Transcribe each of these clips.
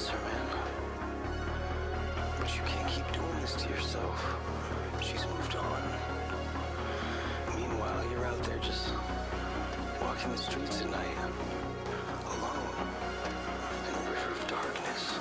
miss her, man. But you can't keep doing this to yourself. She's moved on. Meanwhile, you're out there just walking the streets at night, alone, in a river of darkness.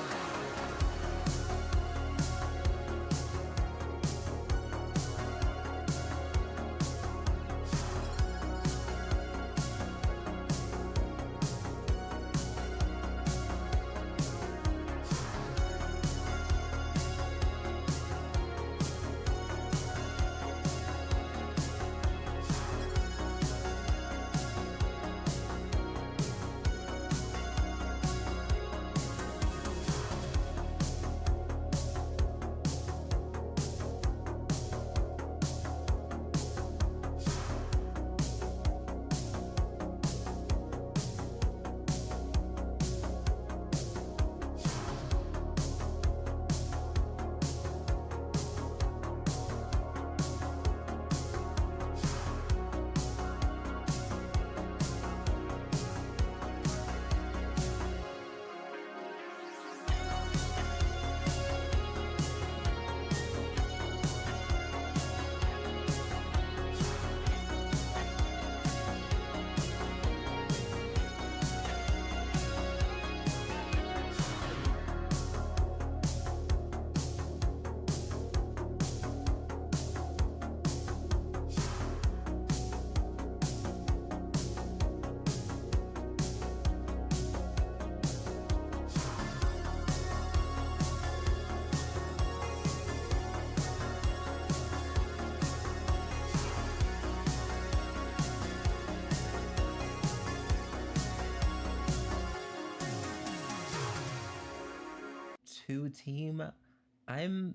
Team, I'm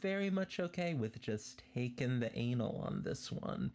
very much okay with just taking the anal on this one.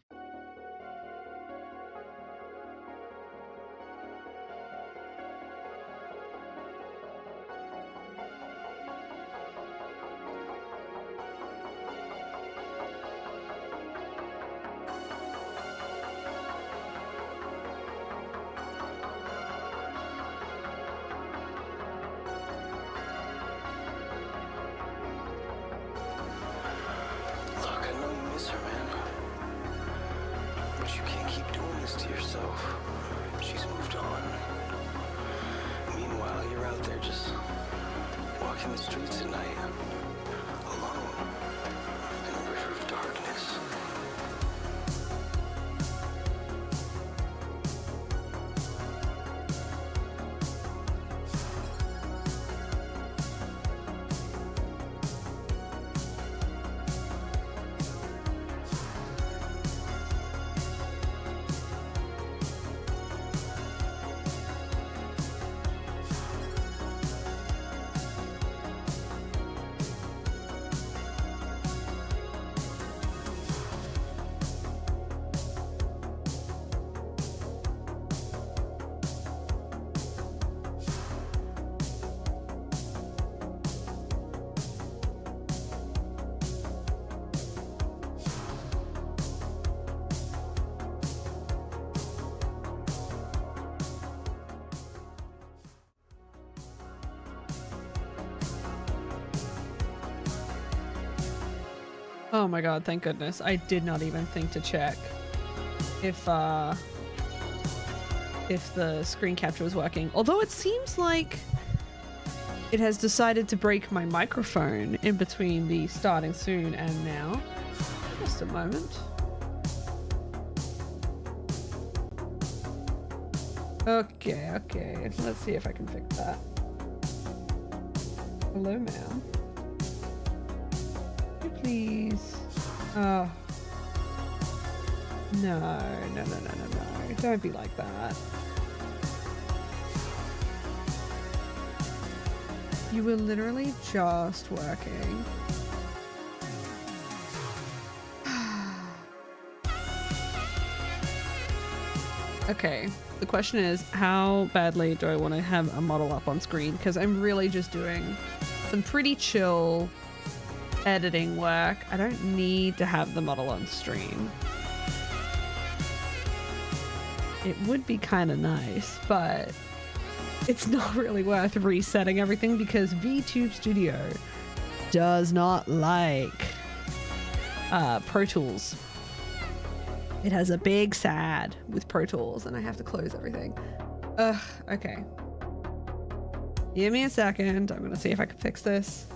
To yourself. She's moved on. Meanwhile, you're out there just walking the streets at night, alone, in a river of darkness. Oh my god, thank goodness. I did not even think to check if the screen capture was working. Although it seems like it has decided to break my microphone in between the starting soon and now. Just a moment. Okay. Let's see if I can fix that. Hello, ma'am. Please. Oh. No. Don't be like that. You were literally just working. Okay, the question is, how badly do I want to have a model up on screen? Because I'm really just doing some pretty chill editing work. I don't need to have the model on stream. It would be kind of nice, but it's not really worth resetting everything because VTube Studio does not like Pro Tools. It has a big sad with Pro Tools and I have to close everything. Ugh, okay. Give me a second. I'm gonna see if I can fix this.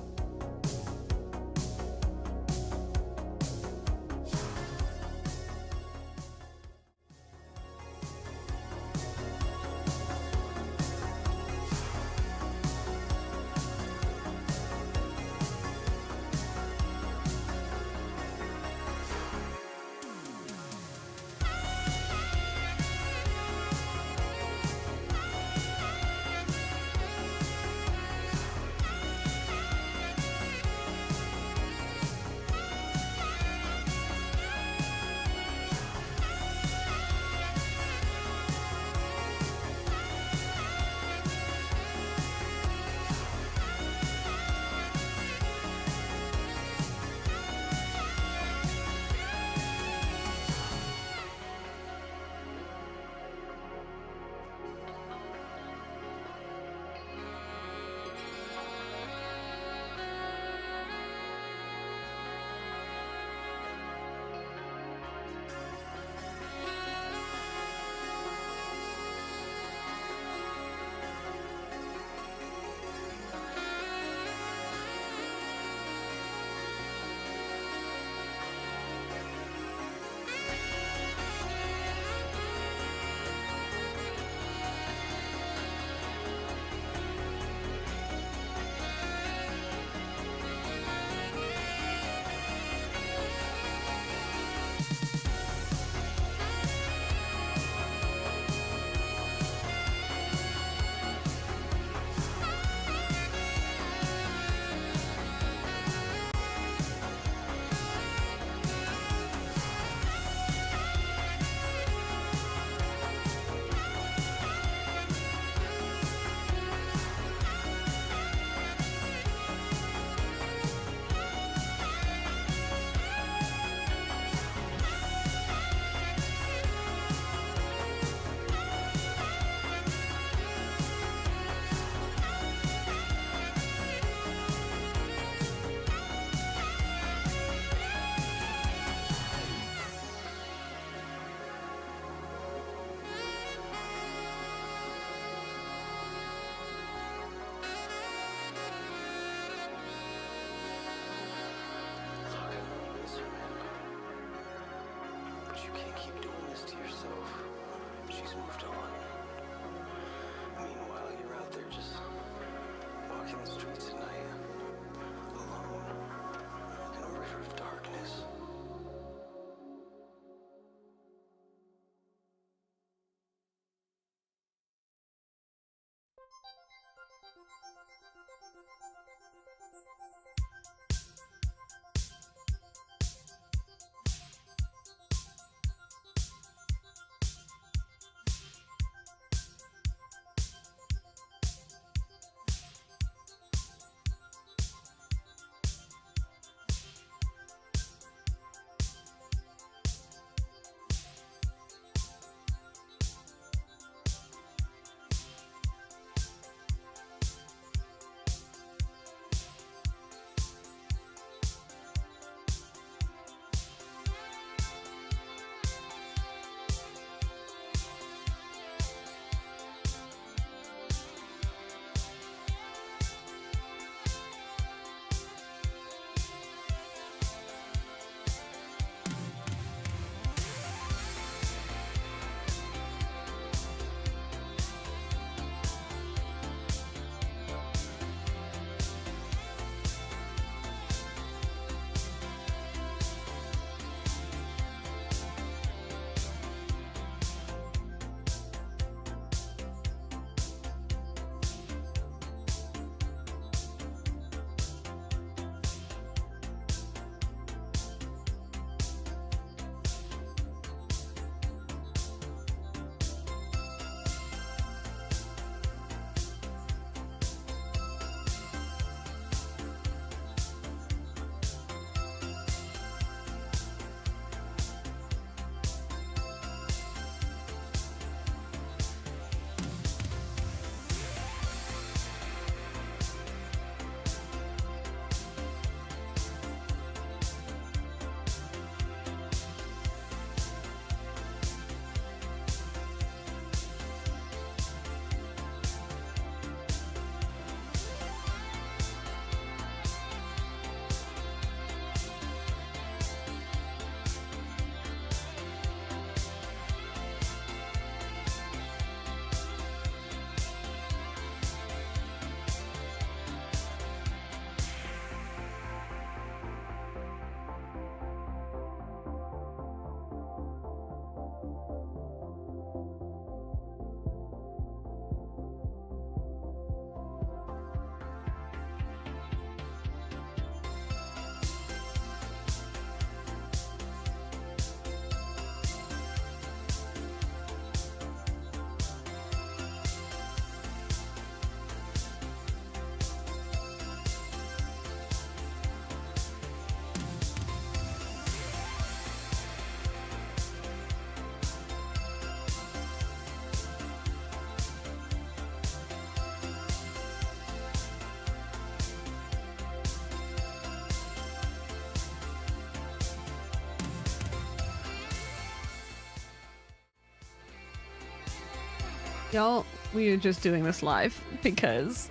Y'all, we are just doing this live because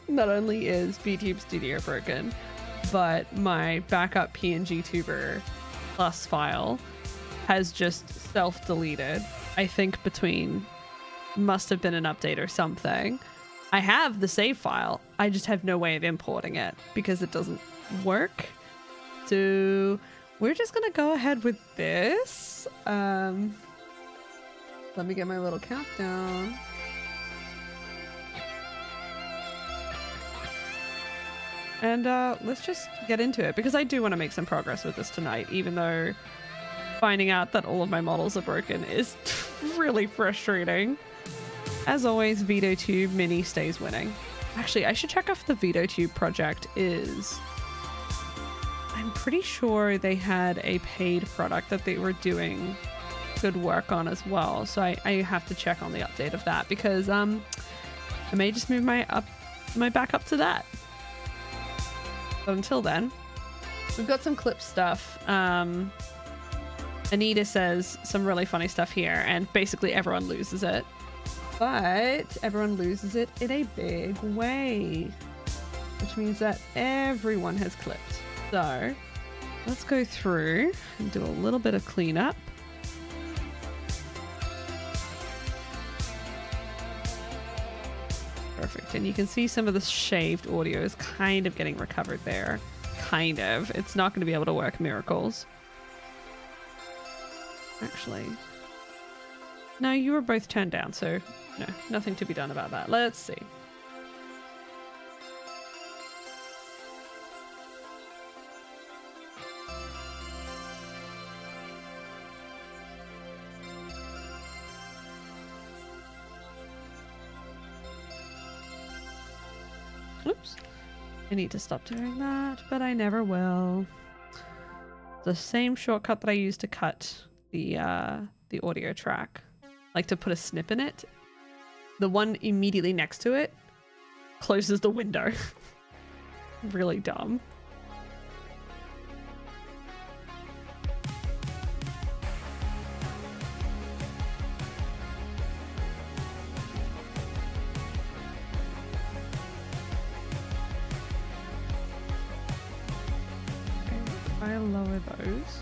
not only is VTube Studio broken, but my backup PNG Tuber Plus file has just self-deleted. I think must have been an update or something. I have the save file. I just have no way of importing it because it doesn't work. So we're just gonna go ahead with this. Let me get my little countdown. And let's just get into it because I do want to make some progress with this tonight, even though finding out that all of my models are broken is really frustrating. As always, VideoTube Mini stays winning. Actually, I should check if the VideoTube project is... I'm pretty sure they had a paid product that they were doing good work on as well. So I have to check on the update of that because I may just move my back up to that. But until then, we've got some clip stuff. Anita says some really funny stuff here, and basically everyone loses it. But everyone loses it in a big way, which means that everyone has clipped. So let's go through and do a little bit of cleanup. Perfect. And you can see some of the shaved audio is kind of getting recovered there. Kind of. It's not going to be able to work miracles. Actually. No, you were both turned down, so no, nothing to be done about that. Let's see. Oops. I need to stop doing that, but I never will. The same shortcut that I used to cut the audio track, like to put a snip in it. The one immediately next to it closes the window. Really dumb. Okay, I'll lower those.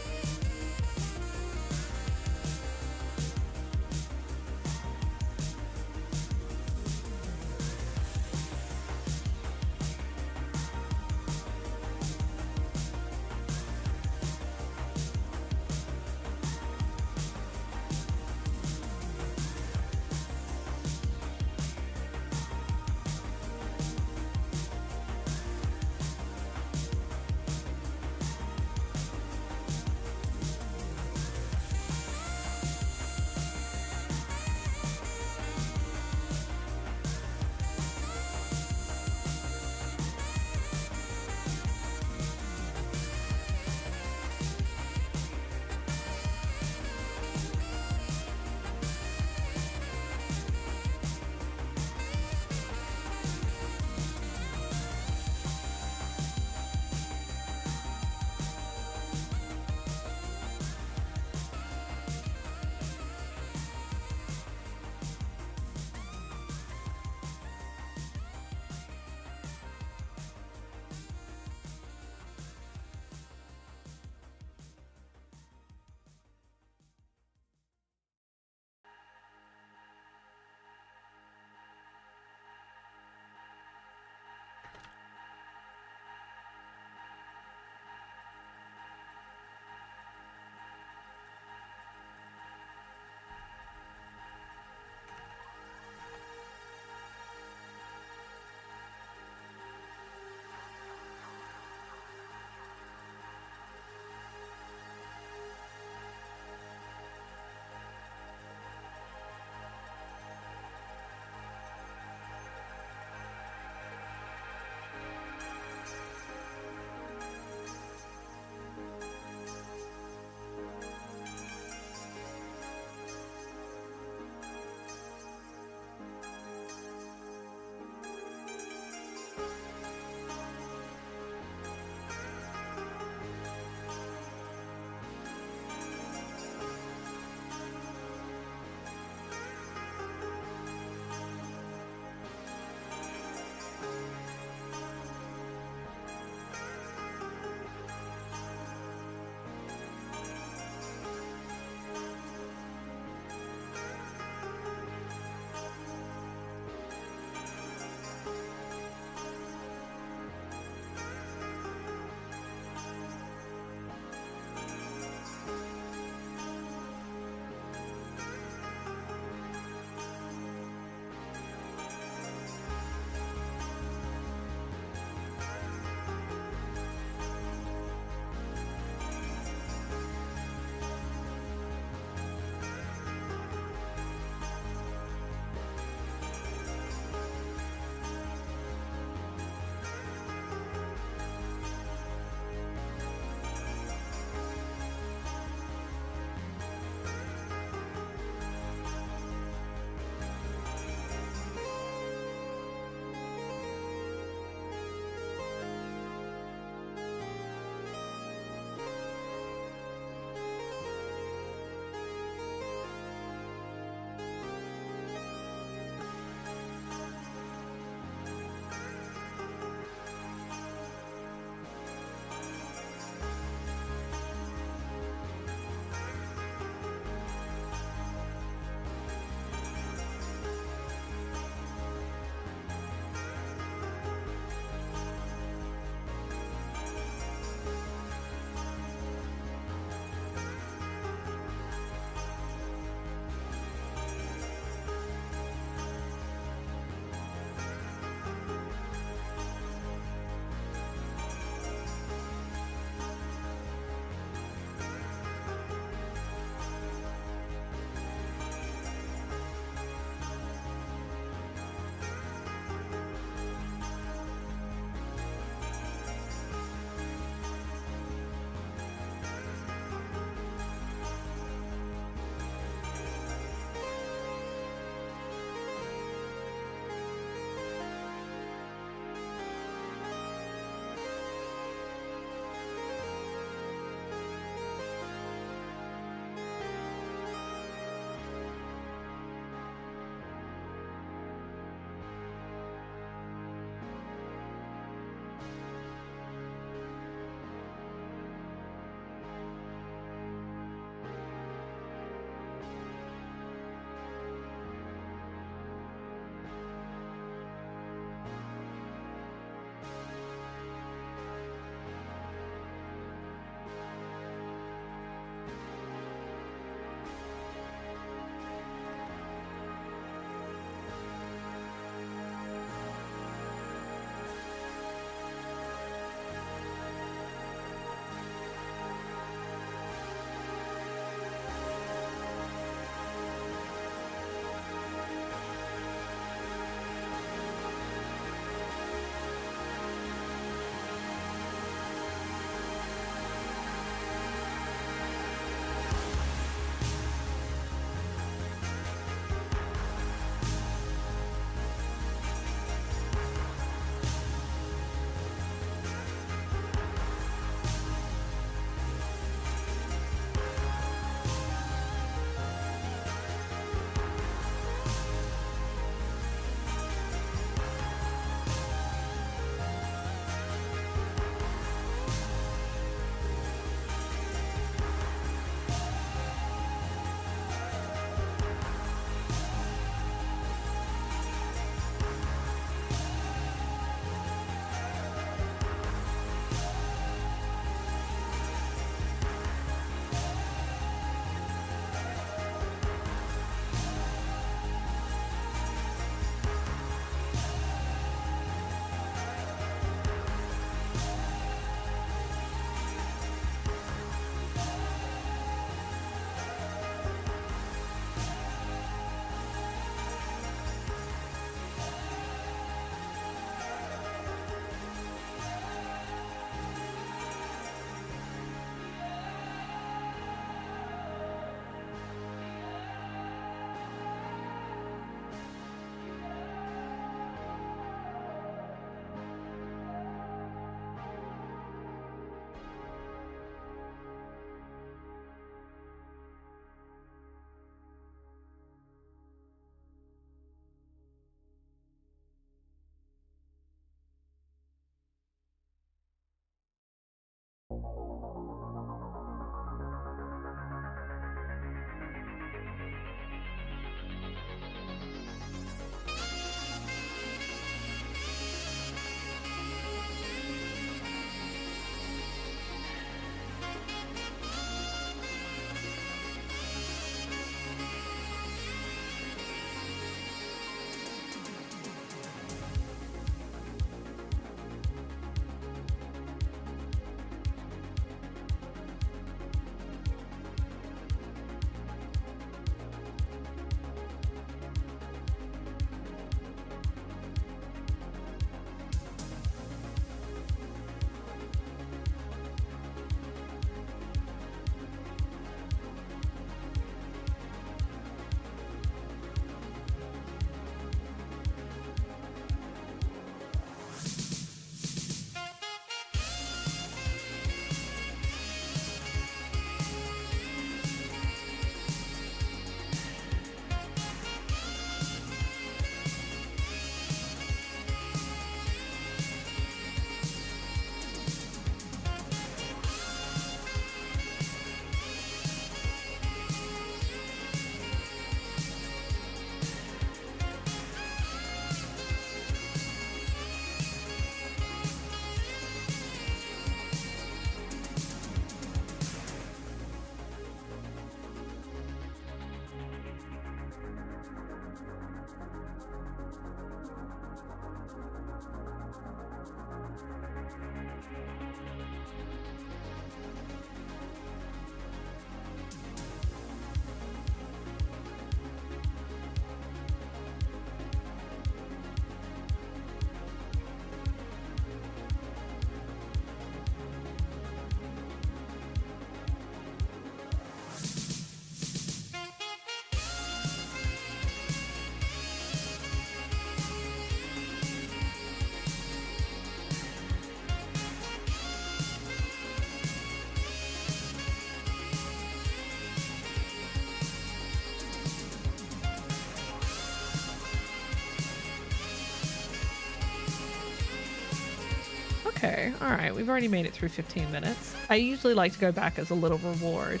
Okay, alright, we've already made it through 15 minutes. I usually like to go back as a little reward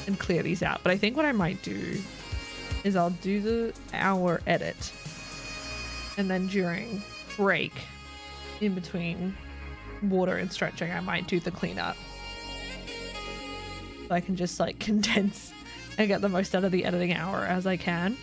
and clear these out, but I think what I might do is I'll do the hour edit, and then during break, in between water and stretching, I might do the cleanup. So I can just like condense and get the most out of the editing hour as I can.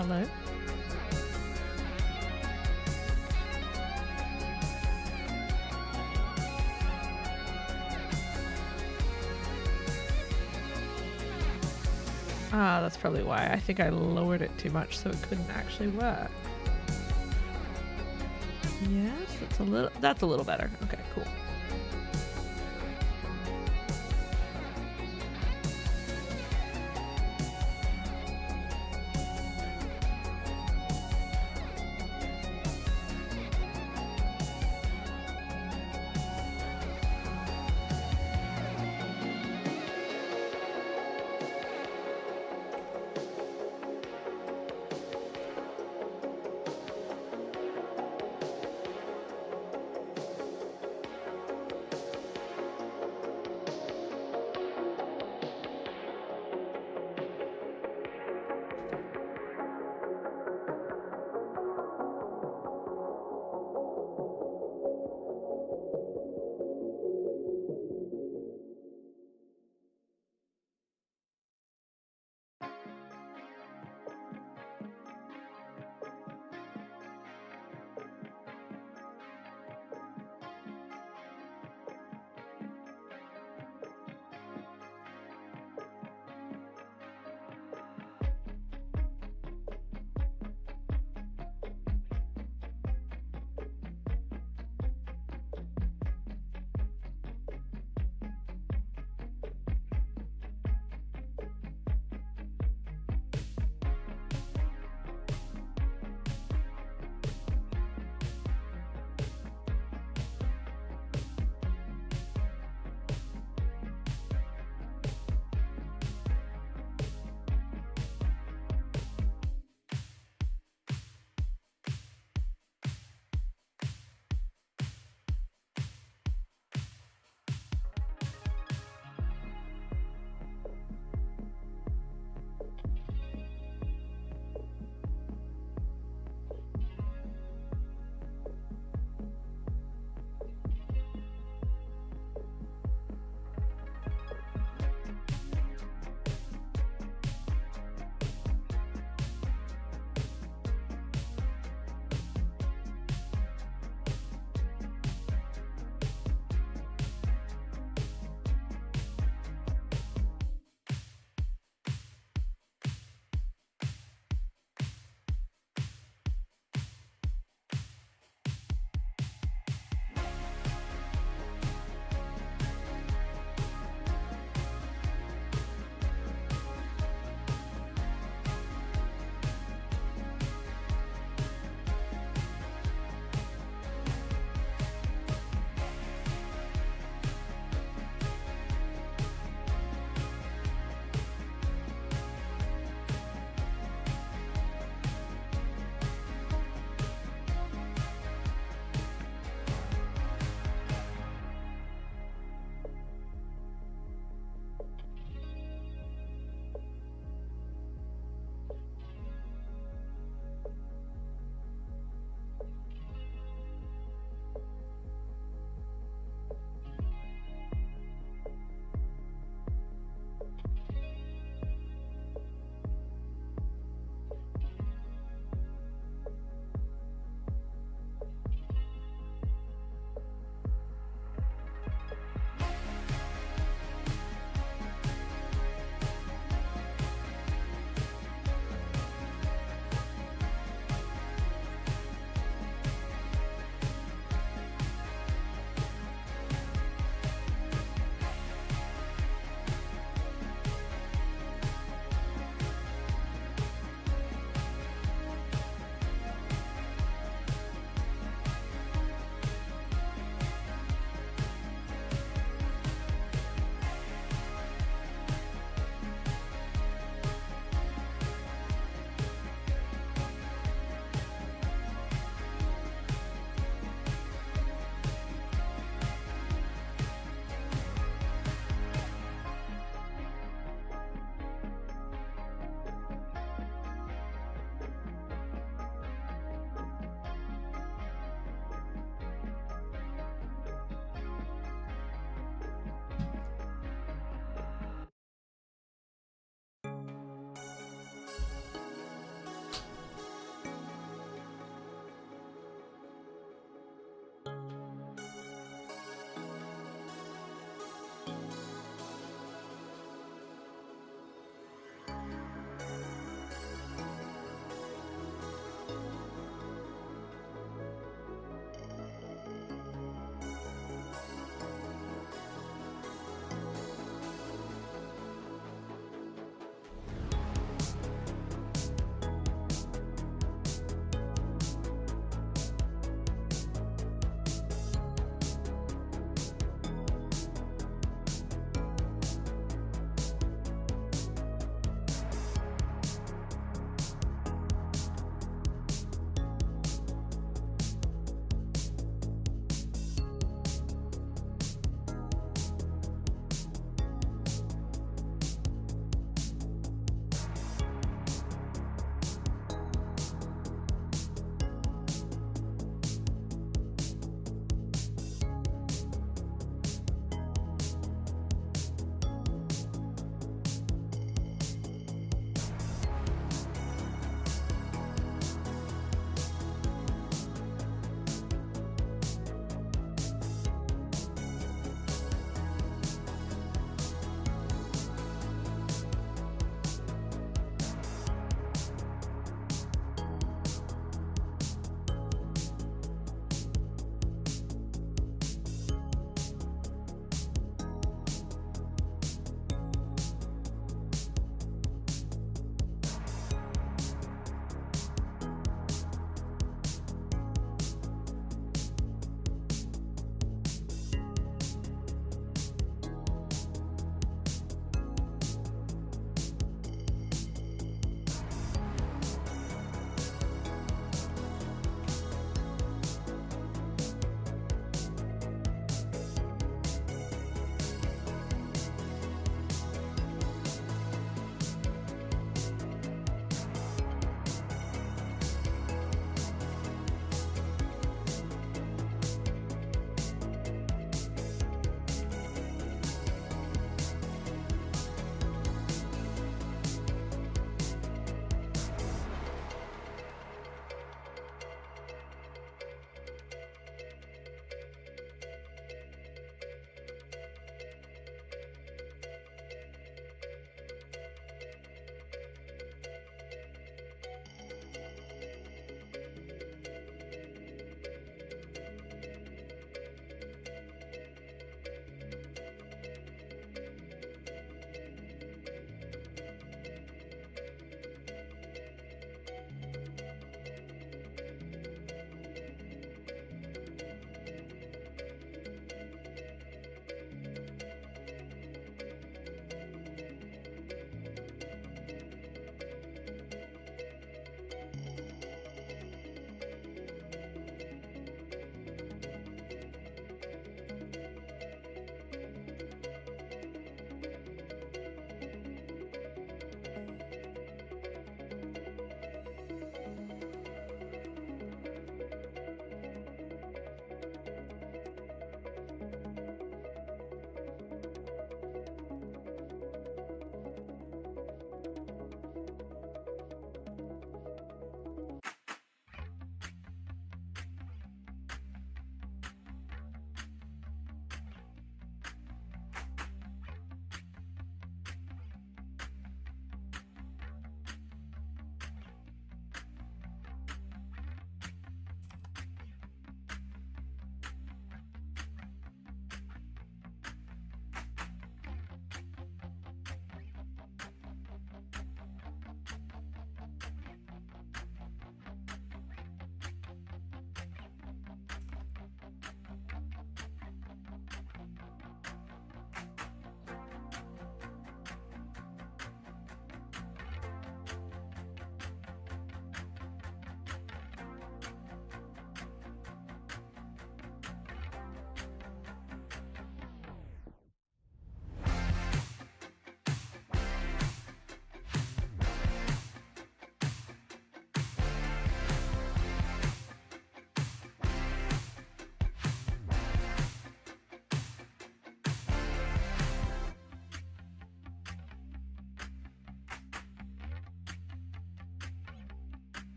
hello. Ah, that's probably why. I think I lowered it too much so it couldn't actually work. Yes, that's a little better. Okay, cool.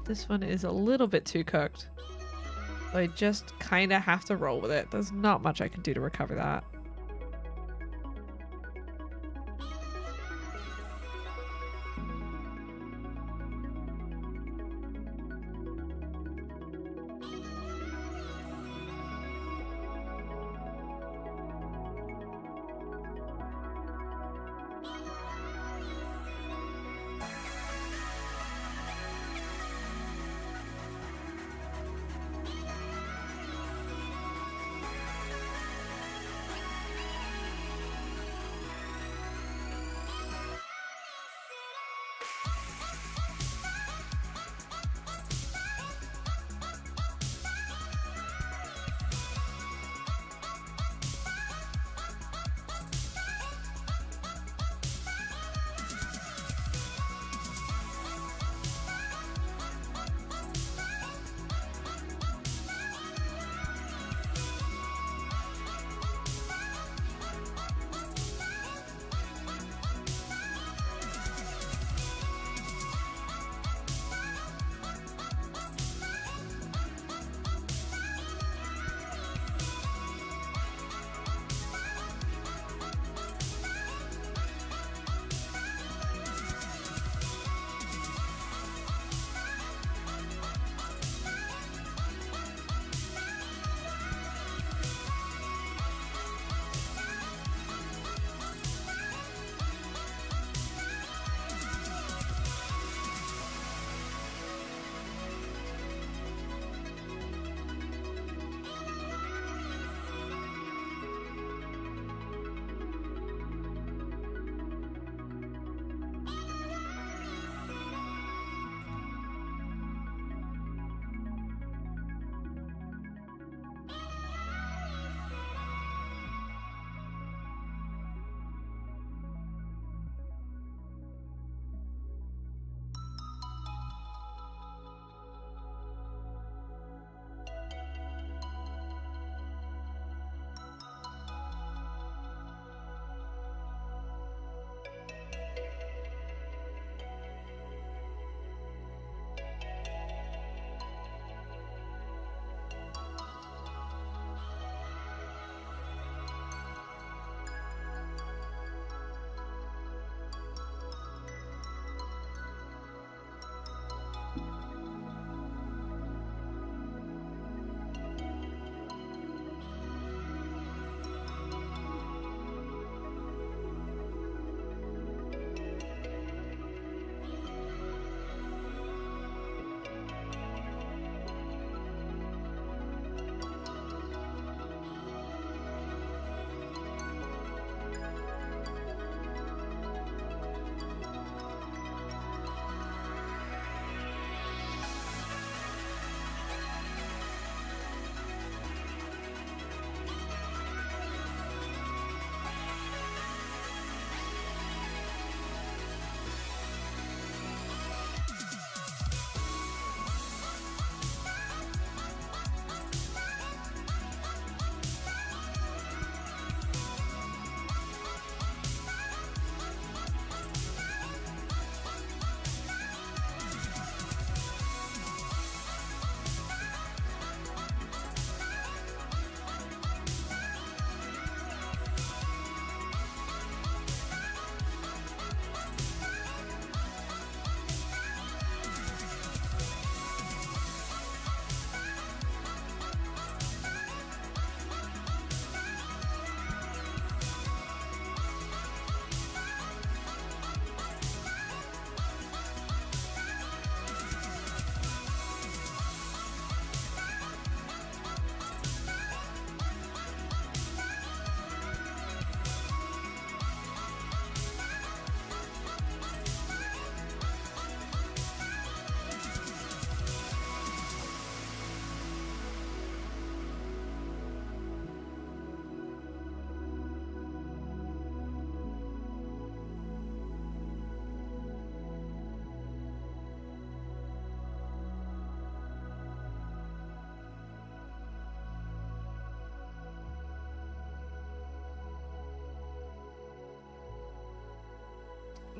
This one is a little bit too cooked. So I just kind of have to roll with it. There's not much I can do to recover that.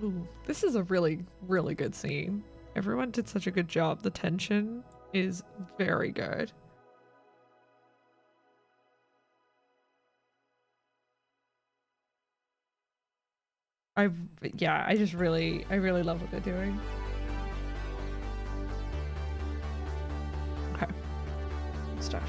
Ooh, this is a really, really good scene. Everyone did such a good job. The tension is very good. Yeah, I really love what they're doing. Okay. Start.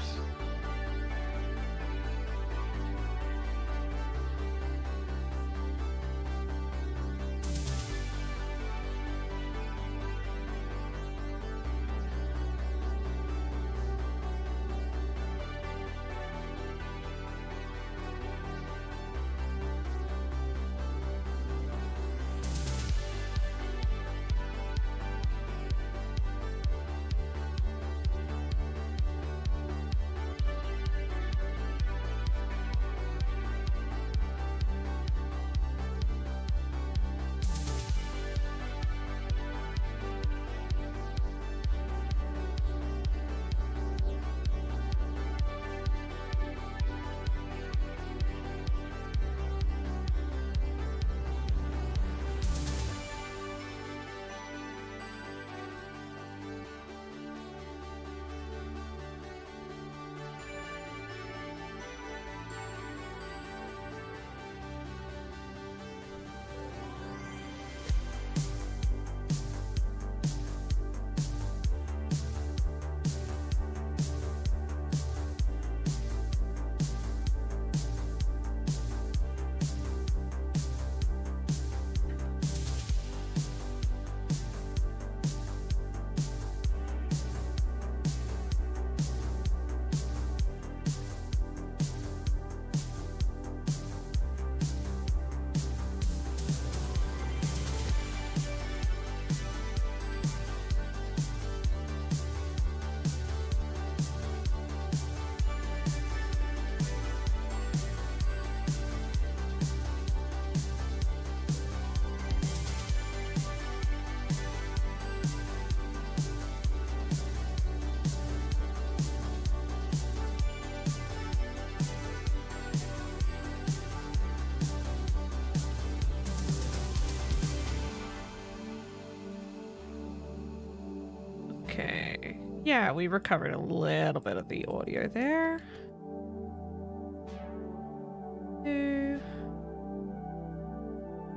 Okay. Yeah, we recovered a little bit of the audio there.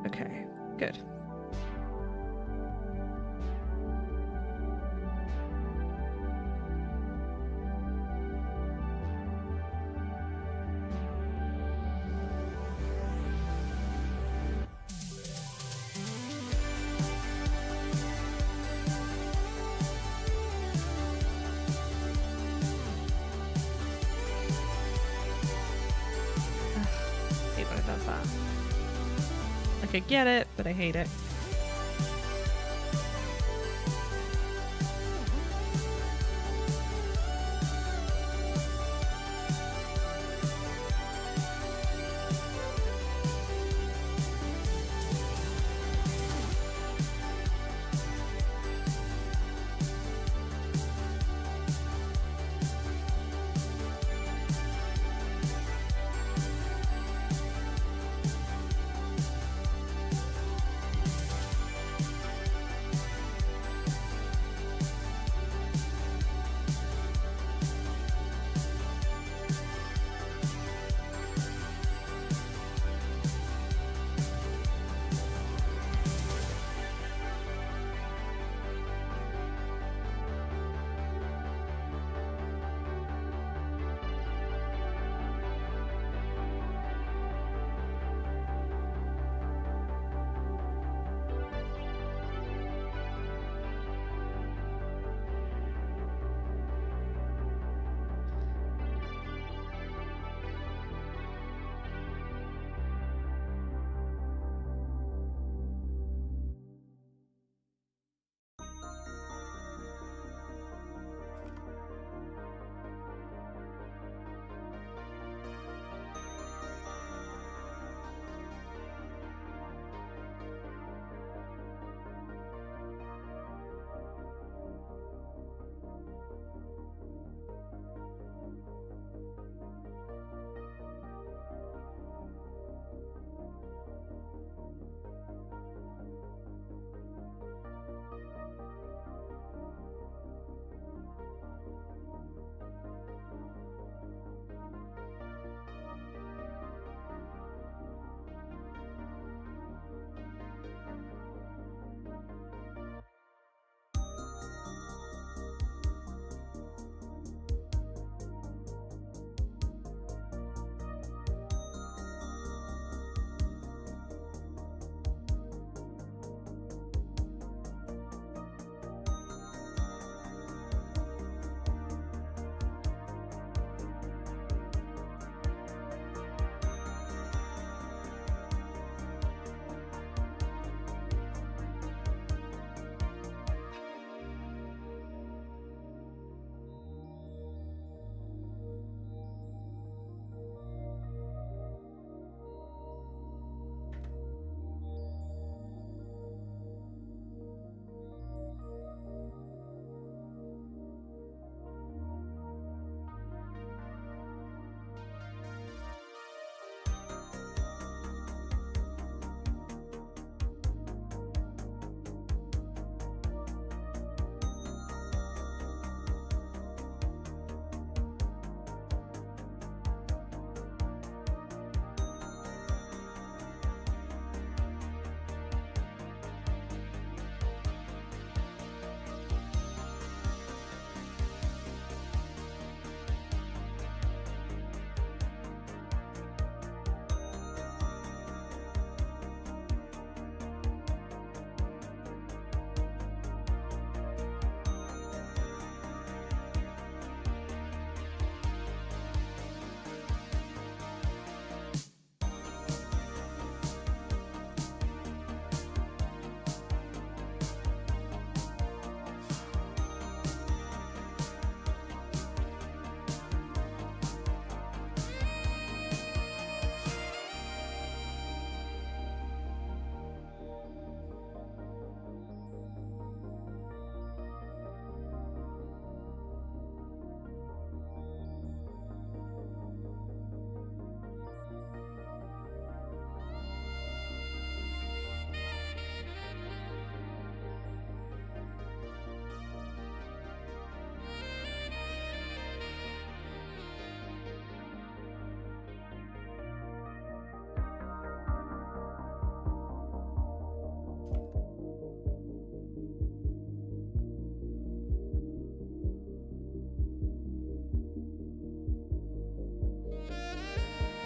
Okay, good. Hate when it does that. Like, I get it, but I hate it.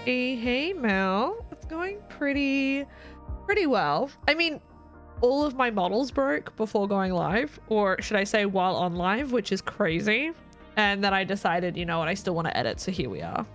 Hey Mel, it's going pretty well. I mean, all of my models broke before going live, or should I say while on live, which is crazy. And then I decided, you know what, I still want to edit, so here we are.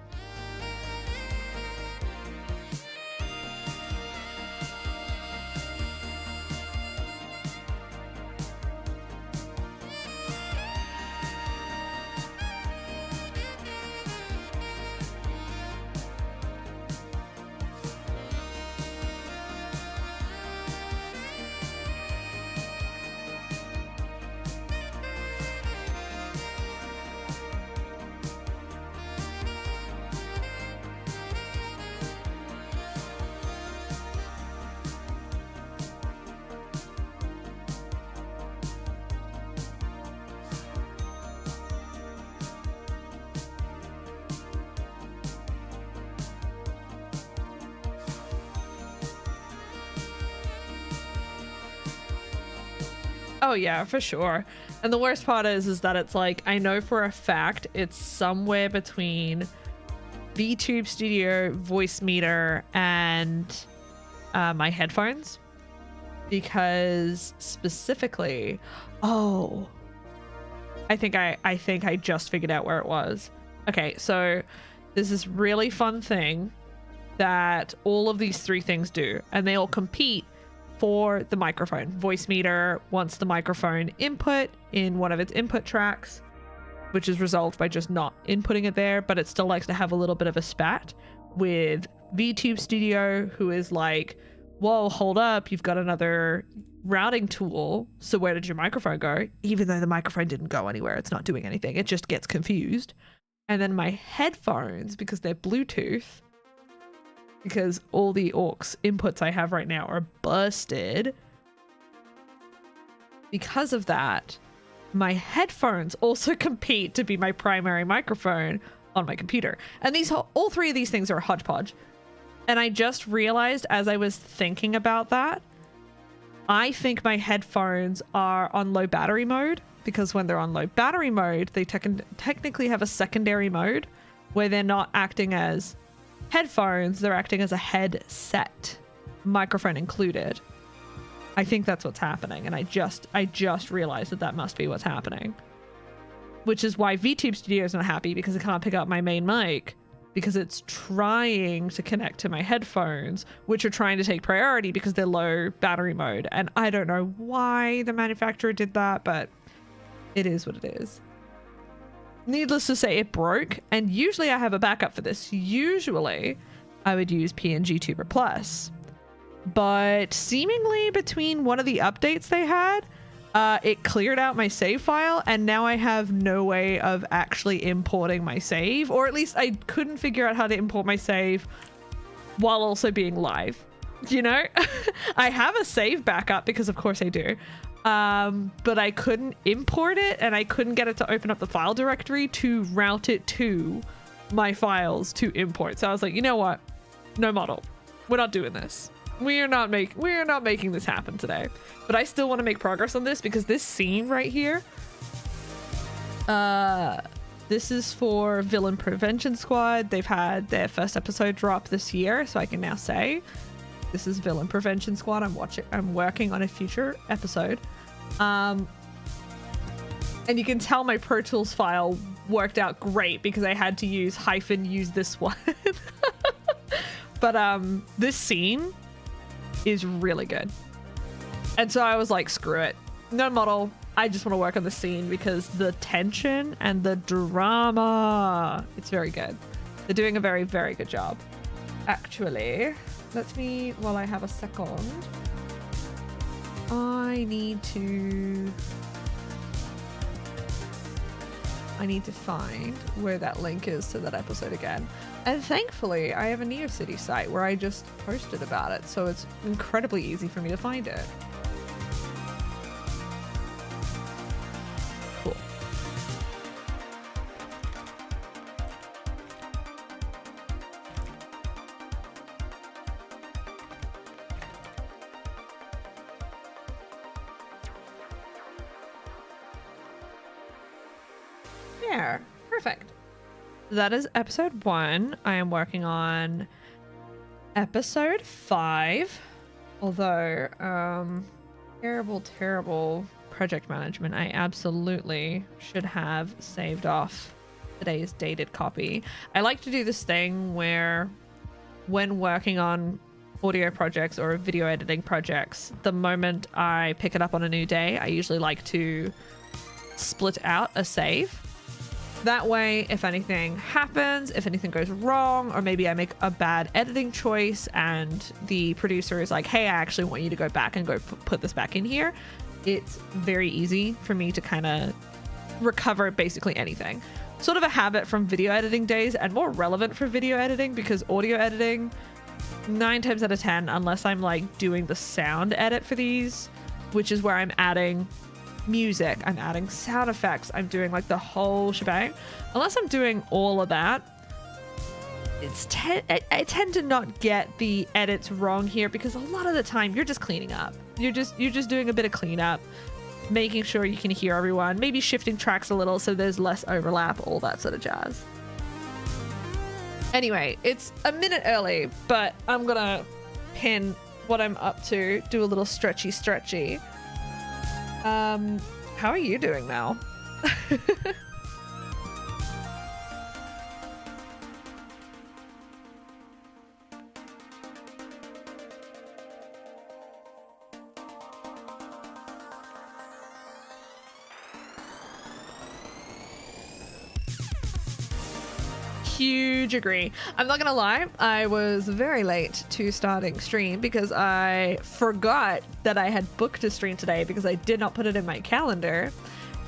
Oh yeah, for sure. And the worst part is that it's like, I know for a fact it's somewhere between VTube Studio, Voice Meter, and my headphones. Because specifically, oh, I think I just figured out where it was. Okay, so there's this really fun thing that all of these three things do, and they all compete for the microphone. Voice Meter wants the microphone input in one of its input tracks, which is resolved by just not inputting it there, but it still likes to have a little bit of a spat with VTube Studio, who is like, whoa, hold up, you've got another routing tool, so where did your microphone go? Even though the microphone didn't go anywhere, it's not doing anything, it just gets confused. And then my headphones, because they're Bluetooth, because all the aux inputs I have right now are busted. Because of that, my headphones also compete to be my primary microphone on my computer. And all three of these things are a hodgepodge. And I just realized as I was thinking about that, I think my headphones are on low battery mode, because when they're on low battery mode, they technically have a secondary mode where they're not acting as headphones, they're acting as a headset, microphone included. I think that's what's happening, and I just realized that must be what's happening, which is why VTube Studio is not happy, because it can't pick up my main mic because it's trying to connect to my headphones, which are trying to take priority because they're low battery mode. And I don't know why the manufacturer did that, but it is what it is. Needless to say, it broke, and usually I have a backup for this. Usually I would use PNG Tuber Plus, but seemingly between one of the updates they had, it cleared out my save file, and now I have no way of actually importing my save, or at least I couldn't figure out how to import my save while also being live. You know, I have a save backup because of course I do. But I couldn't import it, and I couldn't get it to open up the file directory to route it to my files to import. So I was like, you know what? No model. We're not doing this. We are not making this happen today. But I still want to make progress on this, because this scene right here, this is for Villain Prevention Squad. They've had their first episode drop this year, so I can now say this is Villain Prevention Squad. I'm working on a future episode. And you can tell my Pro Tools file worked out great because I had to use use this one. But this scene is really good. And so I was like, screw it. No model. I just want to work on the scene because the tension and the drama, it's very good. They're doing a very, very good job. Actually, while I have a second, I need to find where that link is to that episode again. And thankfully, I have a NeoCity site where I just posted about it, so it's incredibly easy for me to find it. Cool. There. Perfect. that is episode 1. I am working on episode 5. Although, terrible project management. I absolutely should have saved off today's dated copy. I like to do this thing where when working on audio projects or video editing projects, the moment I pick it up on a new day, I usually like to split out a save. That way, if anything happens, if anything goes wrong, or maybe I make a bad editing choice and the producer is like, hey, I actually want you to go back and go put this back in here, it's very easy for me to kind of recover basically anything. Sort of a habit from video editing days, and more relevant for video editing because audio editing, 9 times out of 10, unless I'm like doing the sound edit for these, which is where I'm adding music, I'm adding sound effects, I'm doing like the whole shebang. Unless I'm doing all of that, I tend to not get the edits wrong here because a lot of the time you're just cleaning up. You're just doing a bit of cleanup, making sure you can hear everyone, maybe shifting tracks a little so there's less overlap, all that sort of jazz. Anyway, it's a minute early, but I'm gonna pin what I'm up to, do a little stretchy. How are you doing now? Huge agree. I'm not gonna lie, I was very late to starting stream because I forgot that I had booked a stream today because I did not put it in my calendar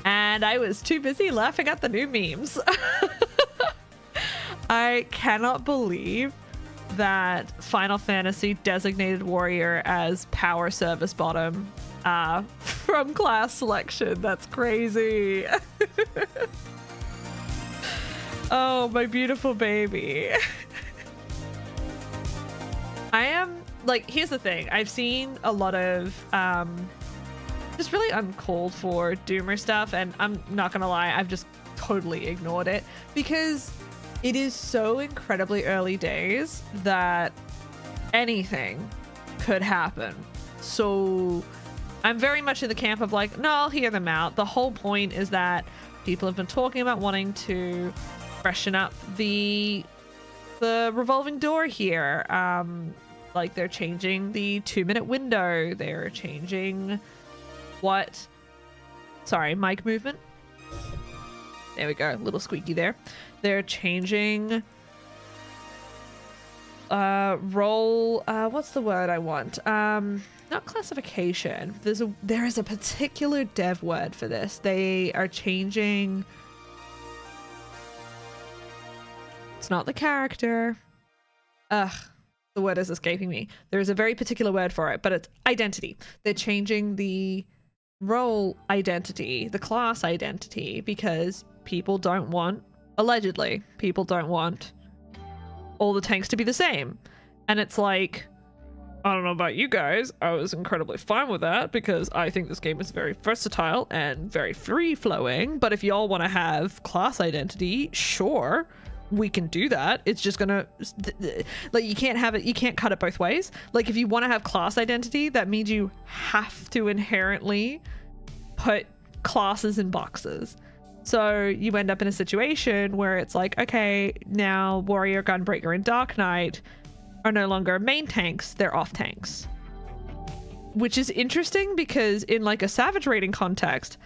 and I was too busy laughing at the new memes. I cannot believe that Final Fantasy designated Warrior as power service bottom from class selection. That's crazy. Oh, my beautiful baby. I am, like, here's the thing. I've seen a lot of just really uncalled for doomer stuff, and I'm not gonna lie, I've just totally ignored it because it is so incredibly early days that anything could happen. So I'm very much in the camp of like, no, I'll hear them out. The whole point is that people have been talking about wanting to freshen up the revolving door here. Like they're changing the 2-minute window. They're changing mic movement. There we go, little squeaky there. They're changing role, what's the word I want? Not classification. There is a particular dev word for this. They are changing. It's not the character. The word is escaping me. There's a very particular word for it, but it's identity. They're changing the role identity, the class identity, because people don't want, allegedly, people don't want all the tanks to be the same. And it's like, I don't know about you guys, I was incredibly fine with that because I think this game is very versatile and very free-flowing, but if y'all want to have class identity, sure, we can do that. It's just gonna, like, you can't have it, you can't cut it both ways. Like, if you want to have class identity, that means you have to inherently put classes in boxes. So you end up in a situation where it's like, okay, now Warrior, Gunbreaker, and Dark Knight are no longer main tanks, they're off tanks. Which is interesting because in like a Savage rating context,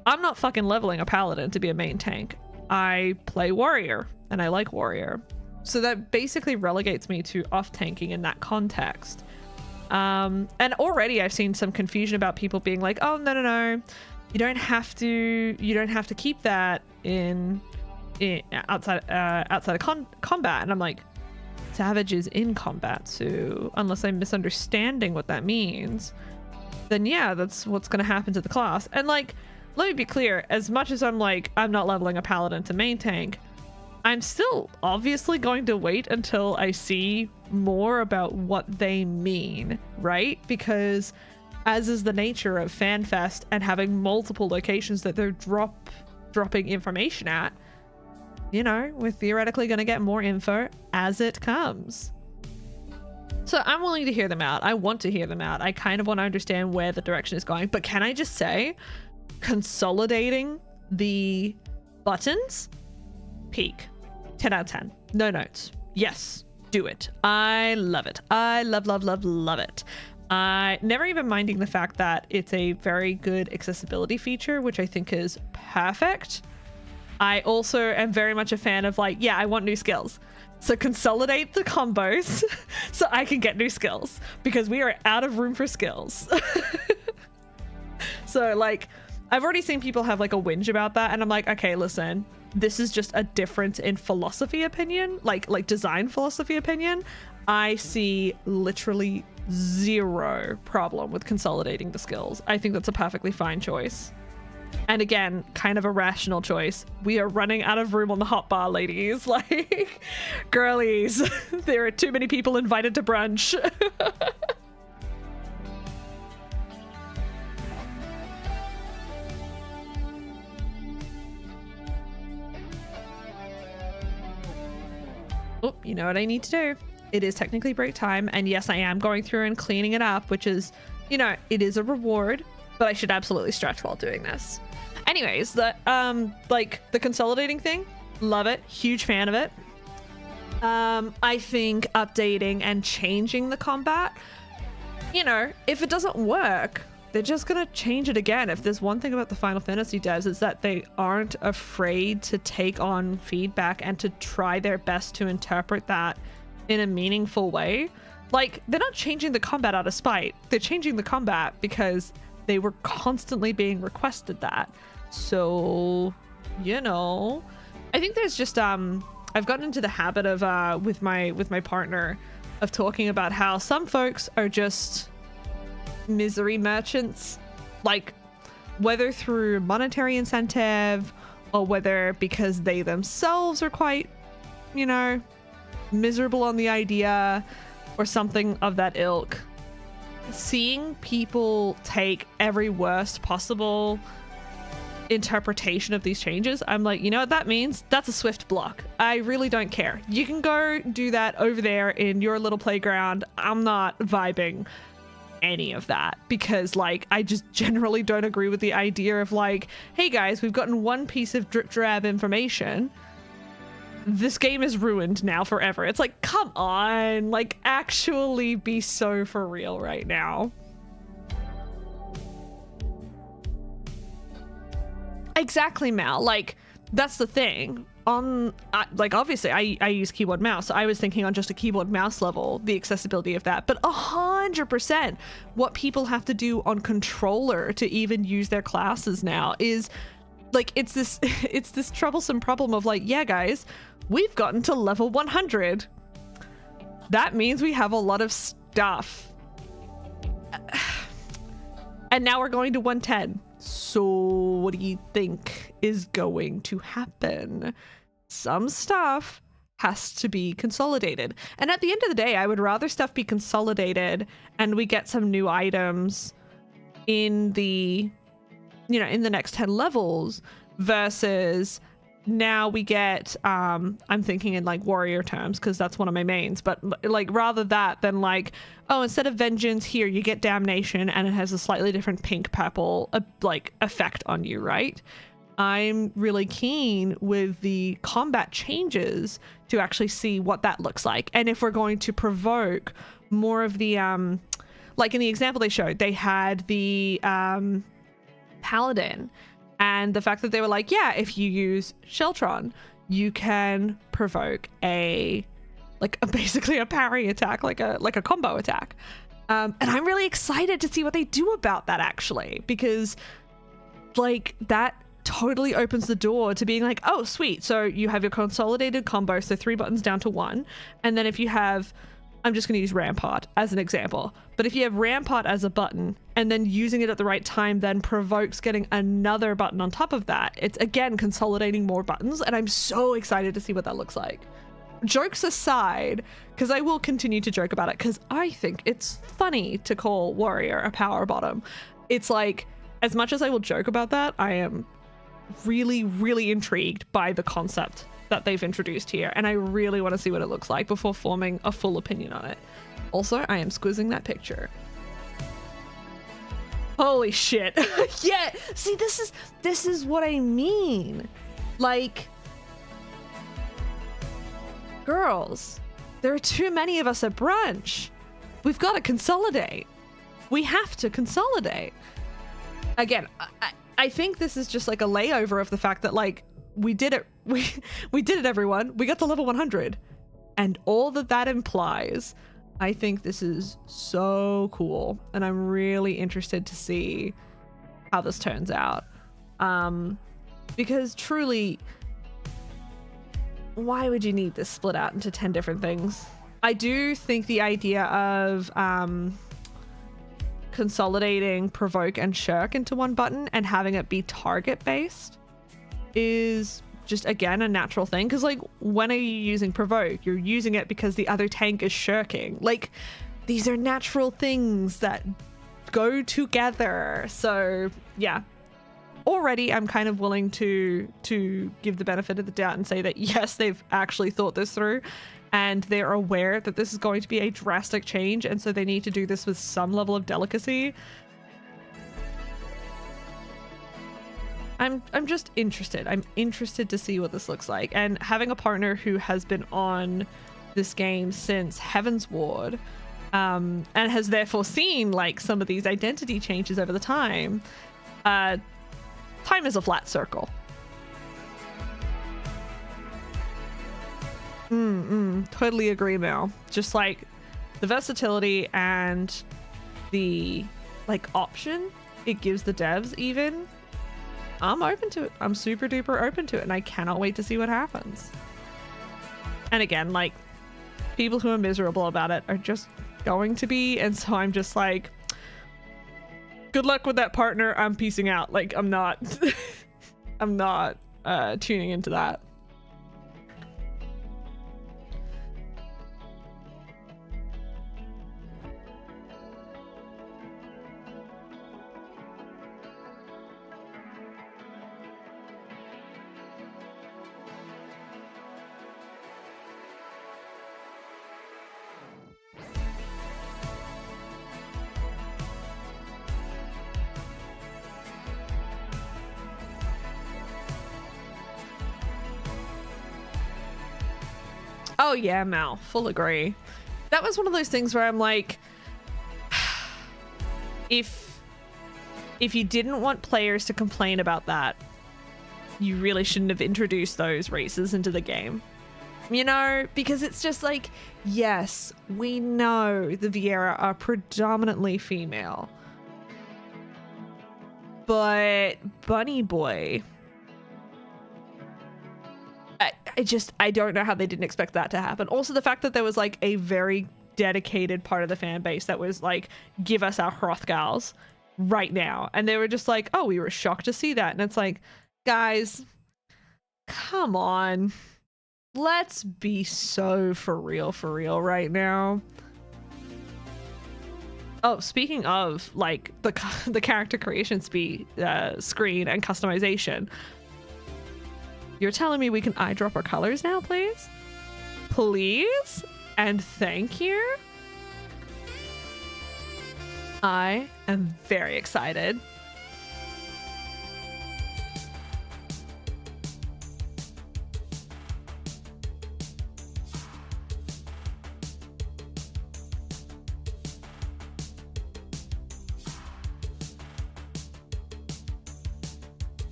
I'm not fucking leveling a Paladin to be a main tank. I play Warrior and I like Warrior. So that basically relegates me to off tanking in that context. And already I've seen some confusion about people being like, oh, no. You don't have to keep that in outside of combat. And I'm like, Savage is in combat, so unless I'm misunderstanding what that means, then yeah, that's what's going to happen to the class. And like, let me be clear, as much as I'm like, I'm not leveling a Paladin to main tank, I'm still obviously going to wait until I see more about what they mean, right? Because as is the nature of FanFest and having multiple locations that they're dropping information at, you know, we're theoretically going to get more info as it comes. So I'm willing to hear them out. I want to hear them out. I kind of want to understand where the direction is going. But can I just say, consolidating the buttons, peak. 10 out of 10. No notes. Yes, do it. I love it. I love it. Never even minding the fact that it's a very good accessibility feature, which I think is perfect. I also am very much a fan of like, yeah, I want new skills. So consolidate the combos so I can get new skills, because we are out of room for skills. So like, I've already seen people have like a whinge about that, and I'm like, okay, listen, this is just a difference in philosophy opinion, like design philosophy opinion. I see literally zero problem with consolidating the skills. I think that's a perfectly fine choice. And again, kind of a rational choice. We are running out of room on the hotbar, ladies. Like, girlies, there are too many people invited to brunch. Oh, you know what I need to do? It is technically break time, and yes, I am going through and cleaning it up, which is, you know, it is a reward, but I should absolutely stretch while doing this. Anyways, like the consolidating thing, love it, huge fan of it. I think updating and changing the combat, you know, if it doesn't work, they're just gonna change it again. If there's one thing about the Final Fantasy devs, is that they aren't afraid to take on feedback and to try their best to interpret that in a meaningful way. Like, they're not changing the combat out of spite. They're changing the combat because they were constantly being requested that. So, you know, I think there's just I've gotten into the habit of with my partner of talking about how some folks are just misery merchants, like whether through monetary incentive or whether because they themselves are quite, you know, miserable on the idea or something of that ilk. Seeing people take every worst possible interpretation of these changes, I'm like, you know what that means? That's a swift block. I really don't care. You can go do that over there in your little playground. I'm not vibing any of that, because like, I just generally don't agree with the idea of like, hey guys, we've gotten one piece of drip drab information, this game is ruined now forever. It's like, come on, like actually be so for real right now. Exactly, Mal. Like, that's the thing. On like, obviously I use keyboard mouse, so I was thinking on just a keyboard mouse level, the accessibility of that, but 100% what people have to do on controller to even use their classes now is like, it's this troublesome problem of like, yeah guys, we've gotten to level 100. That means we have a lot of stuff. And now we're going to 110. So what do you think is going to happen? Some stuff has to be consolidated. And at the end of the day, I would rather stuff be consolidated and we get some new items in the, you know, in the next 10 levels versus now we get, I'm thinking in like warrior terms because that's one of my mains, but like rather that than like, oh, instead of vengeance here, you get damnation and it has a slightly different pink purple like effect on you, right? I'm really keen with the combat changes to actually see what that looks like. And if we're going to provoke more of the, like in the example they showed, they had the paladin. And the fact that they were like, yeah, if you use Sheltron, you can provoke basically a parry attack, like a combo attack. And I'm really excited to see what they do about that actually, because like that totally opens the door to being like, oh, sweet. So you have your consolidated combo, so 3 buttons down to 1. And then if you have, I'm just going to use Rampart as an example, but if you have Rampart as a button and then using it at the right time then provokes getting another button on top of that, it's again consolidating more buttons, and I'm so excited to see what that looks like. Jokes aside, because I will continue to joke about it because I think it's funny to call warrior a power bottom. It's like, as much as I will joke about that, I am really, really intrigued by the concept that they've introduced here, and I really want to see what it looks like before forming a full opinion on it. Also, I am squizzing that picture. Holy shit. Yeah, see, this is what I mean. Like, girls, there are too many of us at brunch. We've got to consolidate. We have to consolidate. Again, I think this is just like a layover of the fact that, like, we did it. We did it, everyone. We got to level 100. And all that implies, I think this is so cool. And I'm really interested to see how this turns out. Because truly, why would you need this split out into 10 different things? I do think the idea of consolidating provoke and shirk into one button and having it be target based is just, again, a natural thing. Because, like, when are you using provoke? You're using it because the other tank is shirking. Like, these are natural things that go together. So yeah, already I'm kind of willing to give the benefit of the doubt and say that yes, they've actually thought this through and they're aware that this is going to be a drastic change, and so they need to do this with some level of delicacy. I'm just interested. I'm interested to see what this looks like, and having a partner who has been on this game since Heaven's Ward, and has therefore seen like some of these identity changes over the time. Time is a flat circle. Totally agree, Mel. Just like the versatility and the like option it gives the devs, even, I'm open to it. I'm super duper open to it, and I cannot wait to see what happens. And again, like, people who are miserable about it are just going to be, and so I'm just like, good luck with that, partner. I'm peacing out. Like, I'm not I'm not tuning into that. Oh yeah, Mal, full agree. That was one of those things where I'm like, if you didn't want players to complain about that, you really shouldn't have introduced those races into the game. You know, because it's just like, yes, we know the Viera are predominantly female, but Bunny Boy, I don't know how they didn't expect that to happen. Also, the fact that there was like a very dedicated part of the fan base that was like, give us our Hrothgals right now. And they were just like, oh, we were shocked to see that. And it's like, guys, come on. Let's be so for real right now. Oh, speaking of like the character creation screen and customization, you're telling me we can eyedrop our colors now, please? Please? And thank you? I am very excited.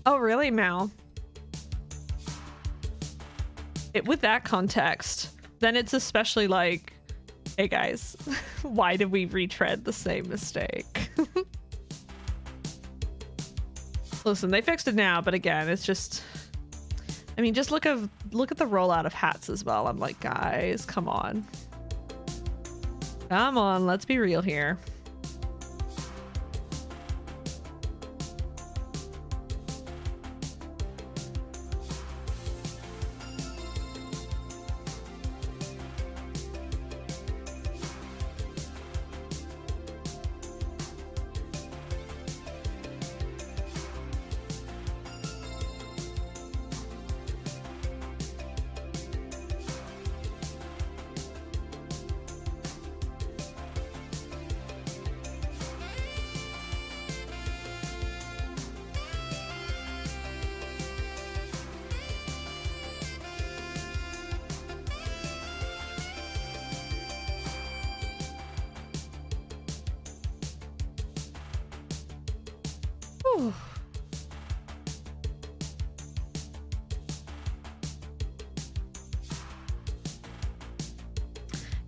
Oh, really, Mal? With that context, then it's especially like, hey guys, why did we retread the same mistake? Listen, they fixed it now, but again, it's just, I mean, just look at the rollout of hats as well. I'm like, guys, come on, let's be real here. Whew.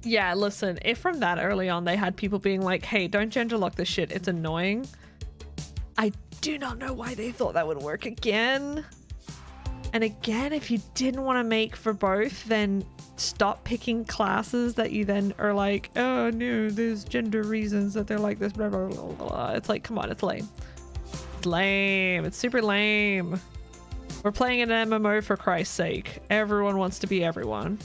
Yeah, listen, if from that early on they had people being like, hey, don't gender lock this shit, it's annoying, I do not know why they thought that would work again. And again, if you didn't want to make for both, then stop picking classes that you then are like, oh no, there's gender reasons that they're like this, blah, blah, blah, blah. It's like, come on, it's lame. It's lame. It's super lame. We're playing an MMO for Christ's sake. Everyone wants to be everyone.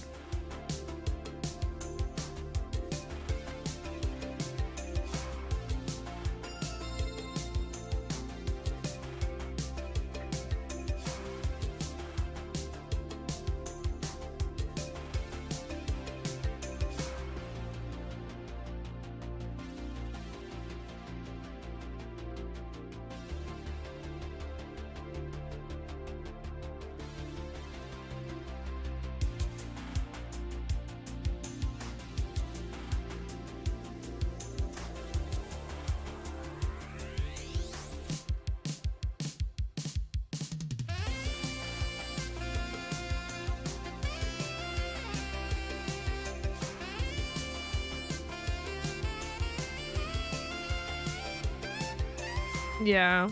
Yeah.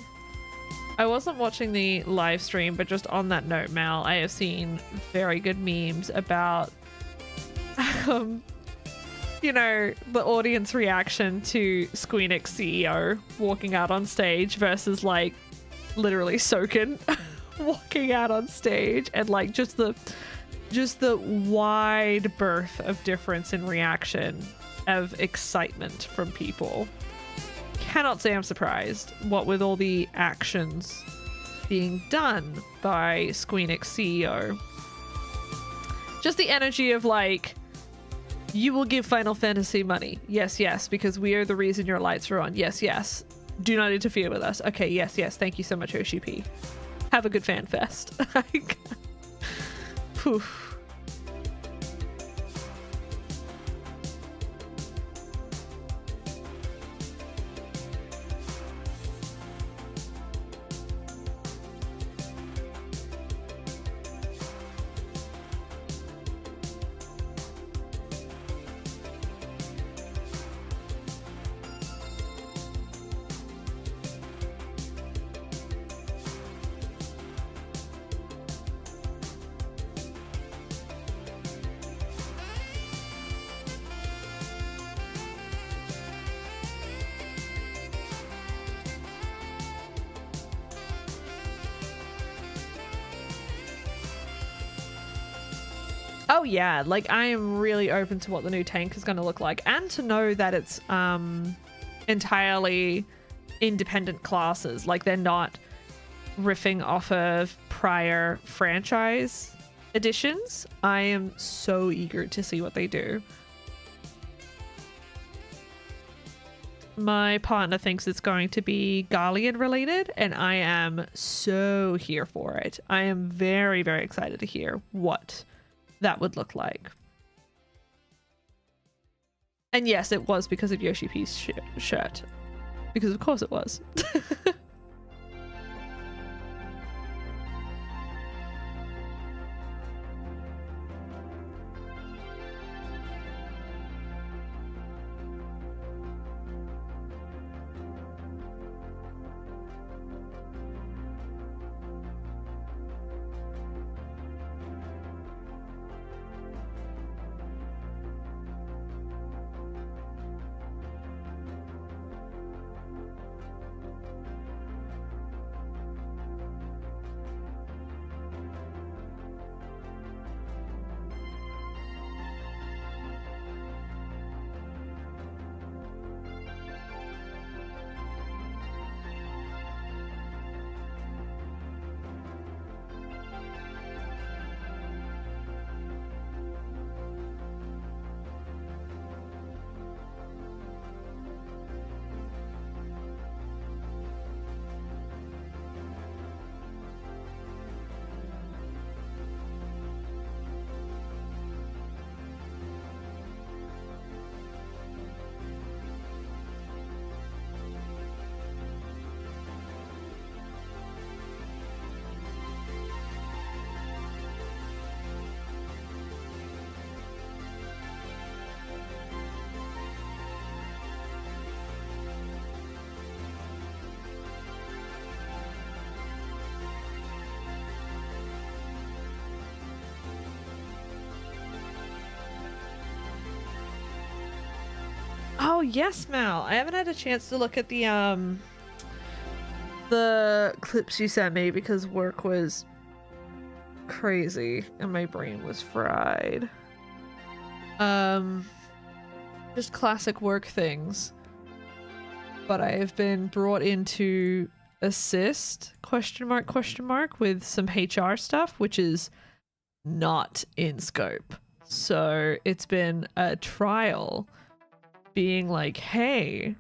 I wasn't watching the live stream, but just on that note, Mal, I have seen very good memes about, you know, the audience reaction to Squeenix CEO walking out on stage versus like literally Soken walking out on stage, and like just the wide berth of difference in reaction of excitement from people. Cannot say I'm surprised, what with all the actions being done by Squeenix CEO. Just the energy of like, you will give Final Fantasy money. Yes, yes, because we are the reason your lights are on. Yes, yes. Do not interfere with us. Okay, yes, yes. Thank you so much, OCP. Have a good fan fest. Poof. Oh yeah, like I am really open to what the new tank is going to look like, and to know that it's entirely independent classes, like they're not riffing off of prior franchise editions. I am so eager to see what they do. My partner thinks it's going to be Garlean related, and I am so here for it. I am very, very excited to hear what that would look like. And yes, it was because of Yoshi P's shirt. Because of course it was. Oh yes, Mal. I haven't had a chance to look at the clips you sent me because work was crazy and my brain was fried. Just classic work things. But I have been brought in to assist question mark with some HR stuff, which is not in scope. So it's been a trial being like, hey,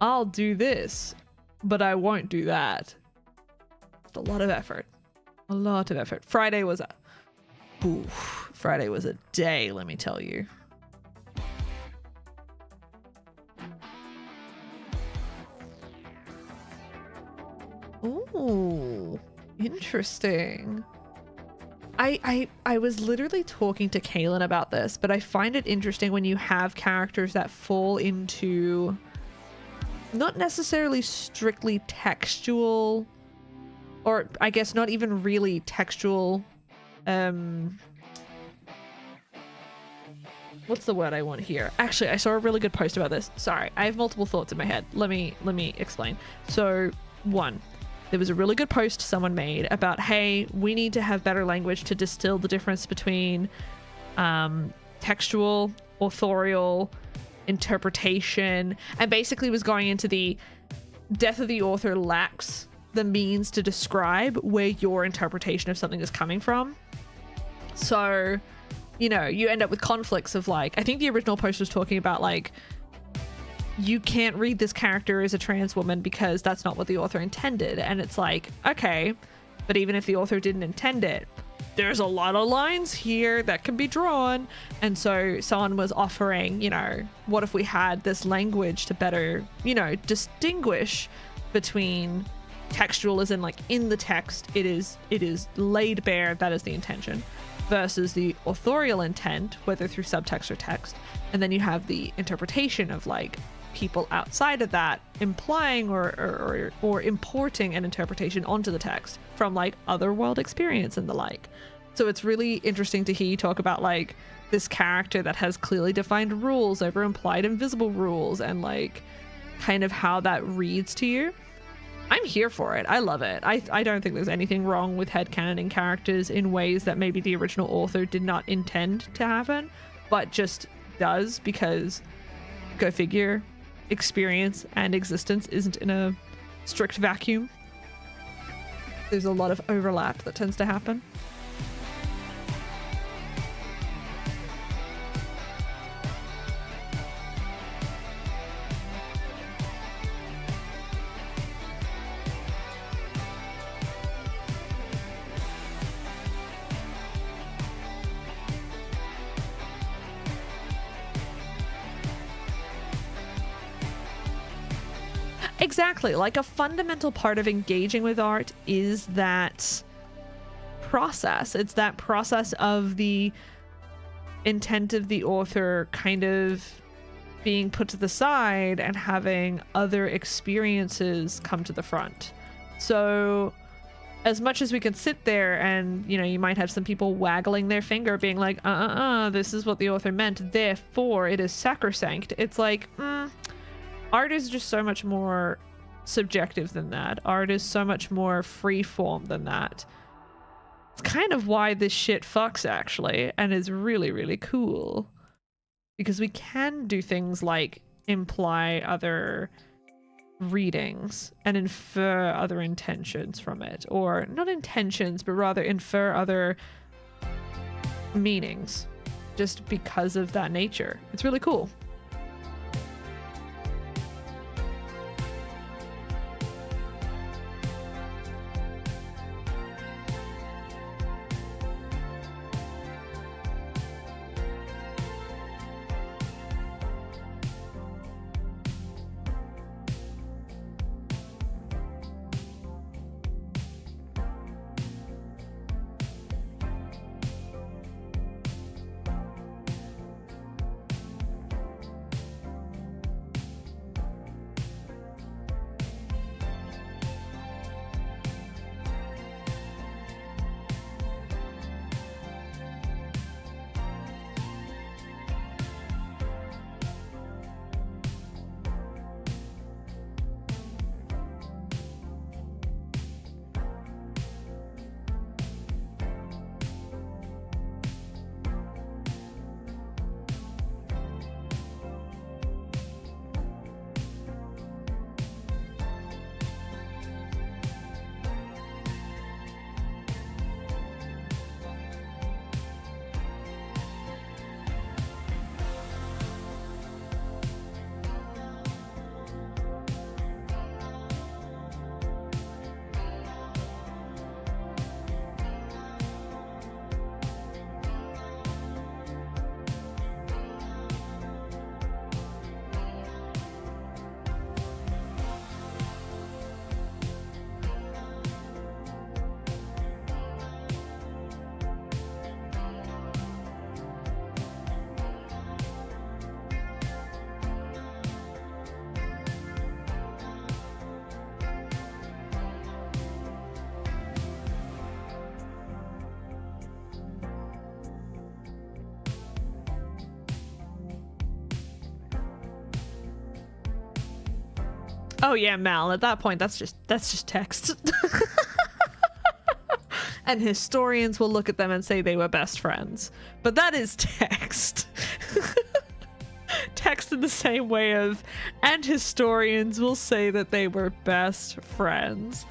I'll do this, but I won't do that. It's a lot of effort. A lot of effort. Friday was a day, let me tell you. Ooh, interesting. I was literally talking to Kaylin about this, but I find it interesting when you have characters that fall into not necessarily strictly textual, or I guess not even really textual, what's the word I want here? Actually, I saw a really good post about this. Sorry, I have multiple thoughts in my head. Let me explain. So, one, there was a really good post someone made about, hey, we need to have better language to distill the difference between textual, authorial, interpretation, and basically was going into the death of the author lacks the means to describe where your interpretation of something is coming from. So, you know, you end up with conflicts of like, I think the original post was talking about like, you can't read this character as a trans woman because that's not what the author intended. And it's like, okay, but even if the author didn't intend it, there's a lot of lines here that can be drawn. And so someone was offering, you know, what if we had this language to better, you know, distinguish between textual as in like in the text, it is laid bare, that is the intention, versus the authorial intent, whether through subtext or text. And then you have the interpretation of like people outside of that implying or importing an interpretation onto the text from like other world experience and the like. So it's really interesting to hear you talk about like this character that has clearly defined rules over implied invisible rules and like kind of how that reads to you. I'm here for it. I love it. I don't think there's anything wrong with headcanoning characters in ways that maybe the original author did not intend to happen, but just does because, go figure, experience and existence isn't in a strict vacuum. There's a lot of overlap that tends to happen. Exactly. Like a fundamental part of engaging with art is that process. It's that process of the intent of the author kind of being put to the side and having other experiences come to the front. So as much as we can sit there and, you know, you might have some people waggling their finger being like, this is what the author meant, therefore it is sacrosanct. It's like, art is just so much more subjective than that. Art is so much more free form than that. It's kind of why this shit fucks, actually, and is really, really cool. Because we can do things like imply other readings and infer other intentions from it. Or not intentions, but rather infer other meanings just because of that nature. It's really cool. Oh yeah, Mal, at that point that's just text. And historians will look at them and say they were best friends. But that is text. Text in the same way of, and historians will say that they were best friends.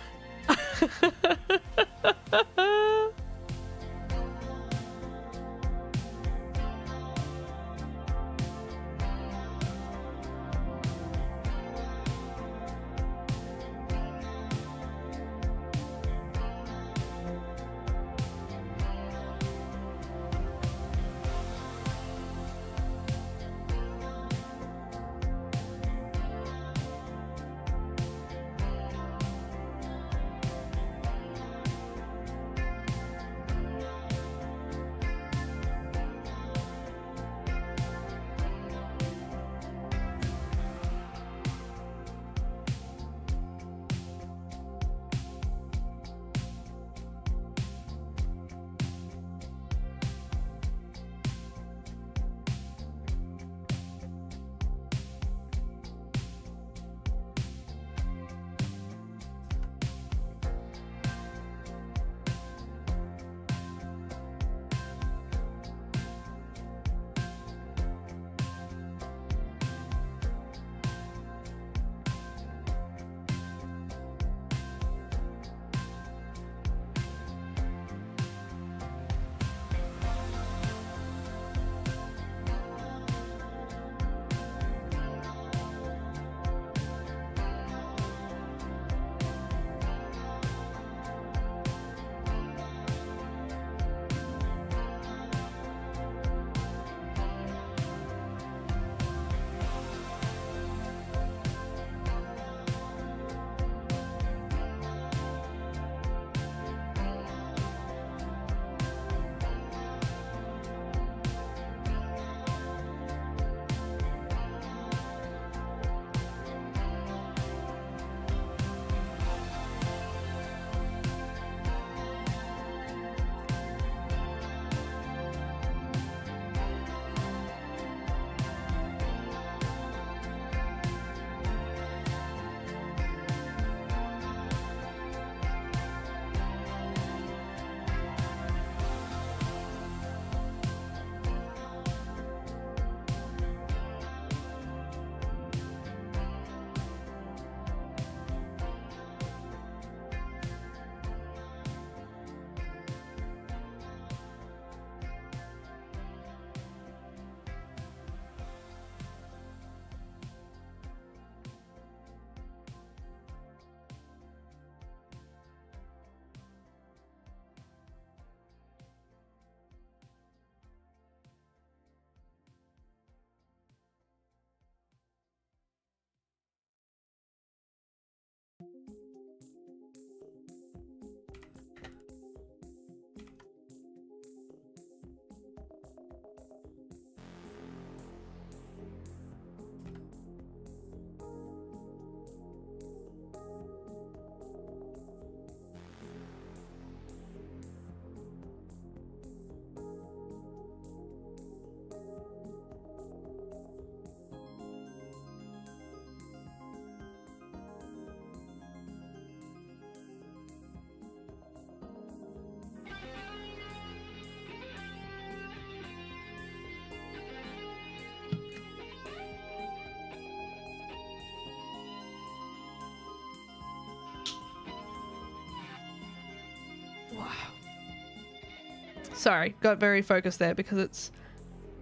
Sorry, got very focused there because it's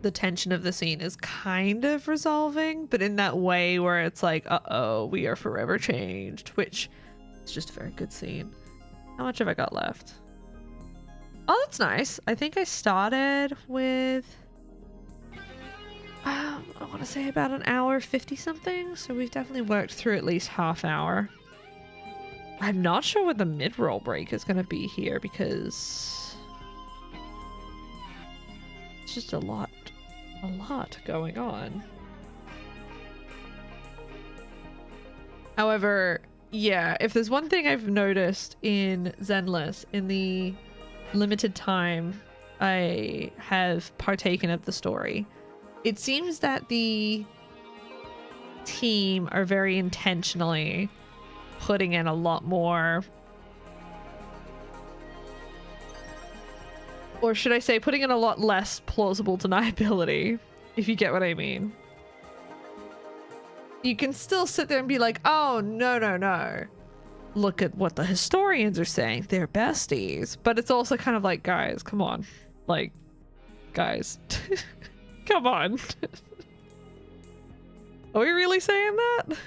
the tension of the scene is kind of resolving, but in that way where it's like, uh-oh, we are forever changed, which is just a very good scene. How much have I got left? Oh, that's nice. I think I started with, I want to say about an hour 50 something, so we've definitely worked through at least half hour. I'm not sure what the mid-roll break is going to be here because it's just a lot going on. However, yeah, if there's one thing I've noticed in Zenless in the limited time I have partaken of the story, it seems that the team are very intentionally putting in a lot more, or should I say putting in a lot less plausible deniability, if you get what I mean. You can still sit there and be like, oh, no. Look at what the historians are saying. They're besties. But it's also kind of like, guys, come on. Like, guys. Come on. Are we really saying that?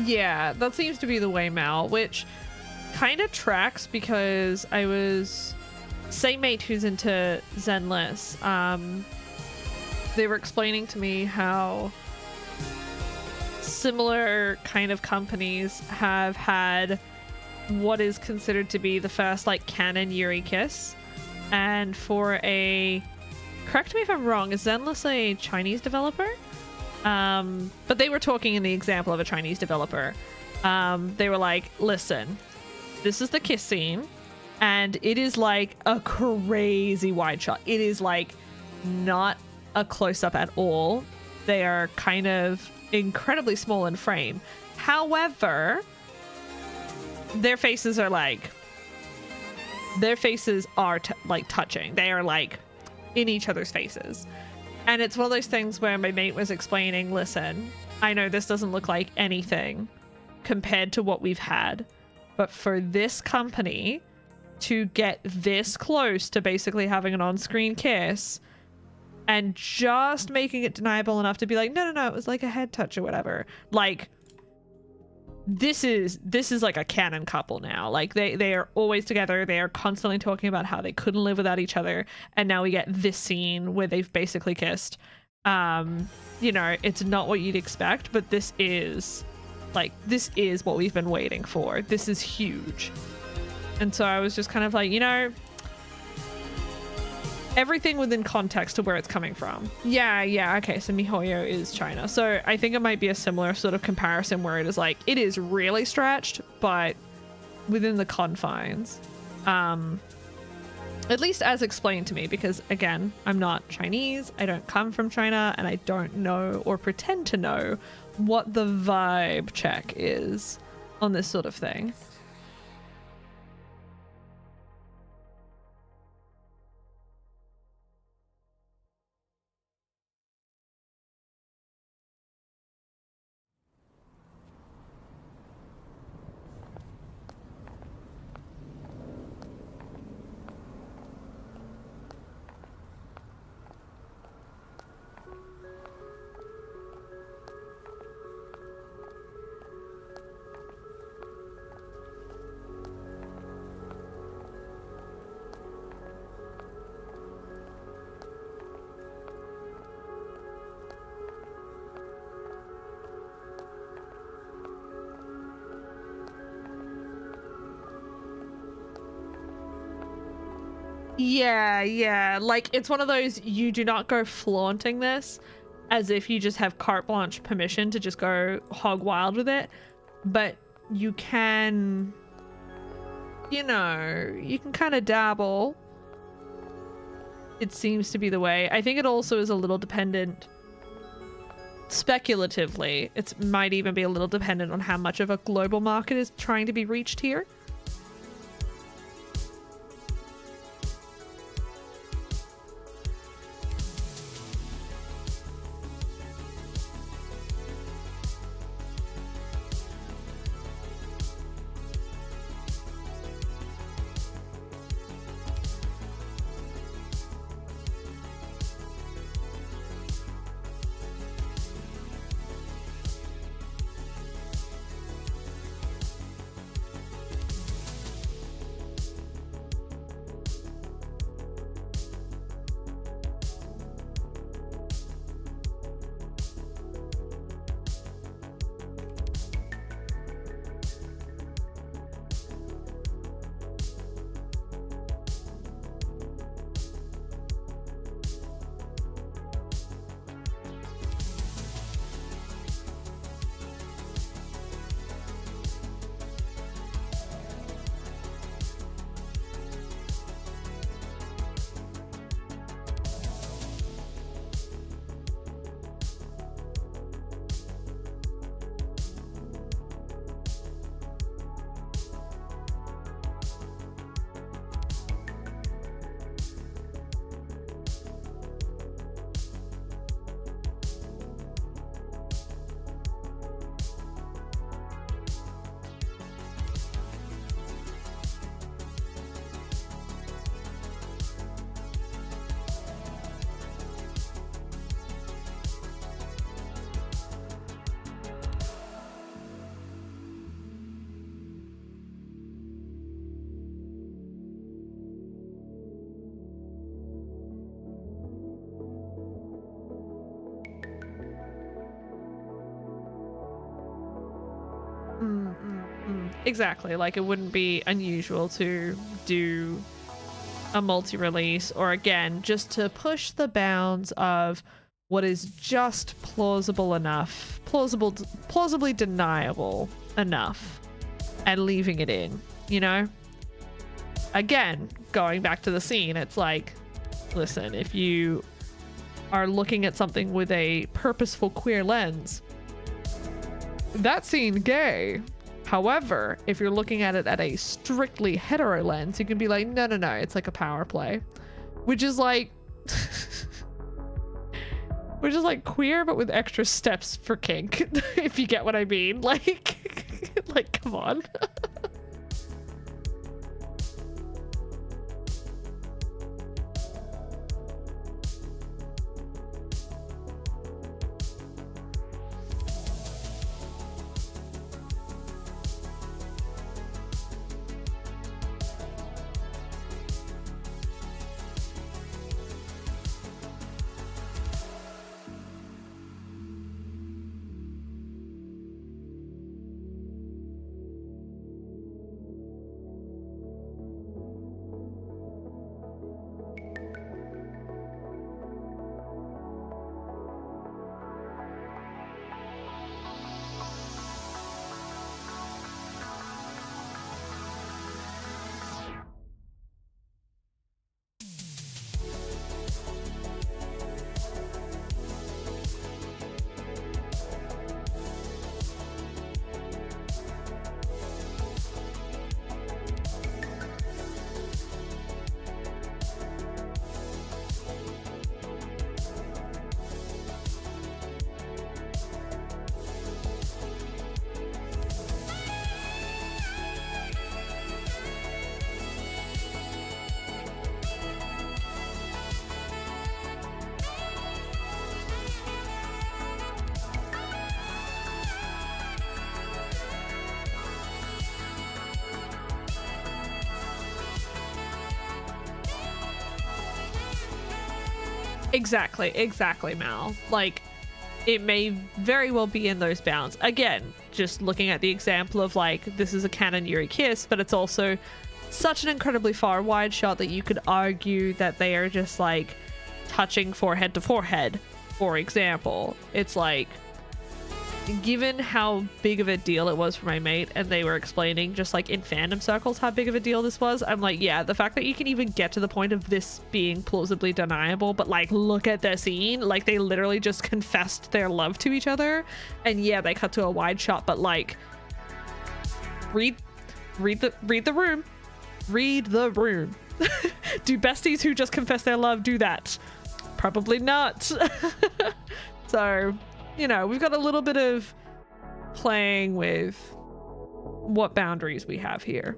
Yeah, that seems to be the way, Mal, which kind of tracks because I was... Same mate who's into Zenless, they were explaining to me how similar kind of companies have had what is considered to be the first, like, canon Yuri kiss. And for a... Correct me if I'm wrong, is Zenless a Chinese developer? But they were talking in the example of a Chinese developer. They were like, listen, this is the kiss scene, and it is like a crazy wide shot. It is like not a close-up at all. They are kind of incredibly small in frame. However, their faces are like, like touching. They are like in each other's faces. And it's one of those things where my mate was explaining, listen, I know this doesn't look like anything compared to what we've had, but for this company to get this close to basically having an on-screen kiss and just making it deniable enough to be like, no, it was like a head touch or whatever. Like, this is like a canon couple now. Like, they are always together. They are constantly talking about how they couldn't live without each other. And now we get this scene where they've basically kissed. You know, it's not what you'd expect, but this is what we've been waiting for. This is huge. And so I was just kind of like, you know, everything within context to where it's coming from. Yeah, okay, so MiHoYo is China. So I think it might be a similar sort of comparison where it is like, it is really stretched, but within the confines. At least as explained to me, because again, I'm not Chinese, I don't come from China, and I don't know or pretend to know what the vibe check is on this sort of thing. Yeah. Like, it's one of those, you do not go flaunting this as if you just have carte blanche permission to just go hog wild with it. But you can, you know, you can kind of dabble. It seems to be the way. I think it also is a little dependent, speculatively, it might even be a little dependent on how much of a global market is trying to be reached here. Exactly, like it wouldn't be unusual to do a multi-release, or again, just to push the bounds of what is just plausible enough, plausibly deniable enough, and leaving it in, you know? Again, going back to the scene, it's like, listen, if you are looking at something with a purposeful queer lens, that scene gay. However, if you're looking at it at a strictly hetero lens, you can be like, no, it's like a power play, which is like which is like queer but with extra steps for kink, if you get what I mean. Like come on. Exactly, Mal. Like, it may very well be in those bounds. Again, just looking at the example of, like, this is a canon Yuri kiss, but it's also such an incredibly far wide shot that you could argue that they are just like touching forehead to forehead, for example. It's like, given how big of a deal it was for my mate, and they were explaining just like in fandom circles how big of a deal this was, I'm like, yeah, the fact that you can even get to the point of this being plausibly deniable, but like, look at the scene, like they literally just confessed their love to each other, and yeah, they cut to a wide shot, but like, read the room. Read the room. Do besties who just confess their love do that? Probably not. So, you know, we've got a little bit of playing with what boundaries we have here.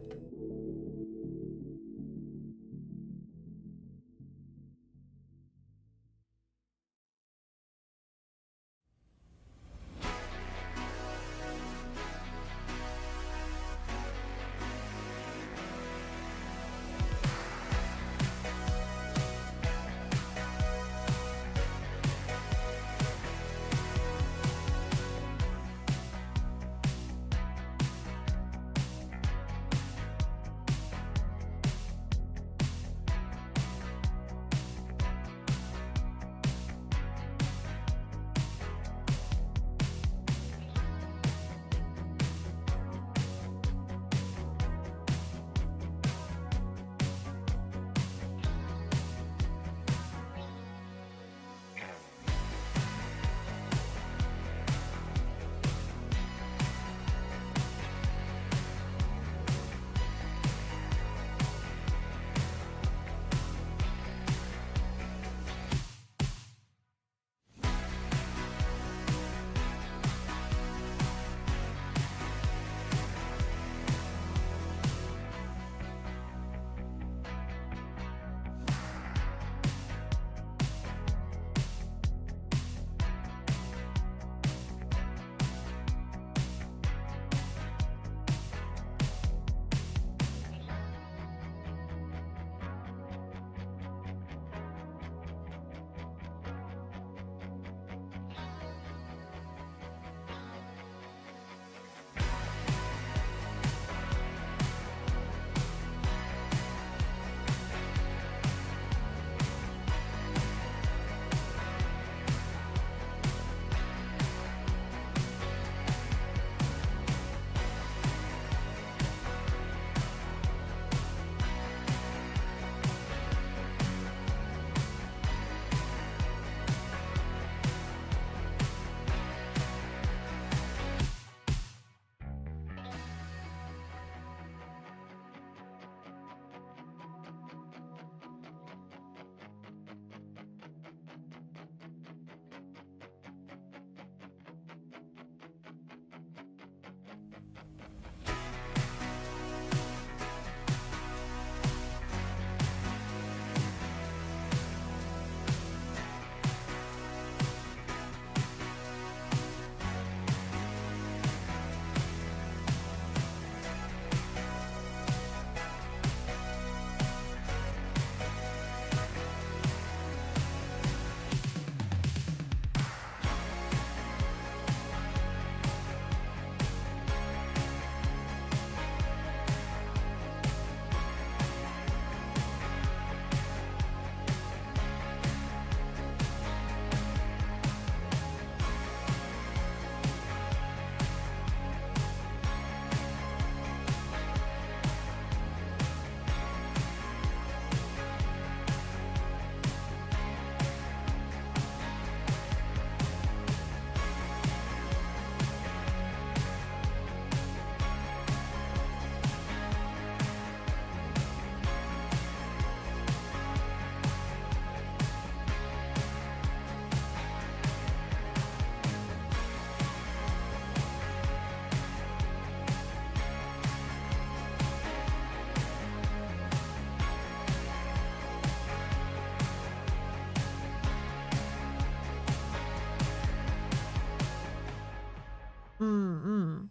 Mm-mm.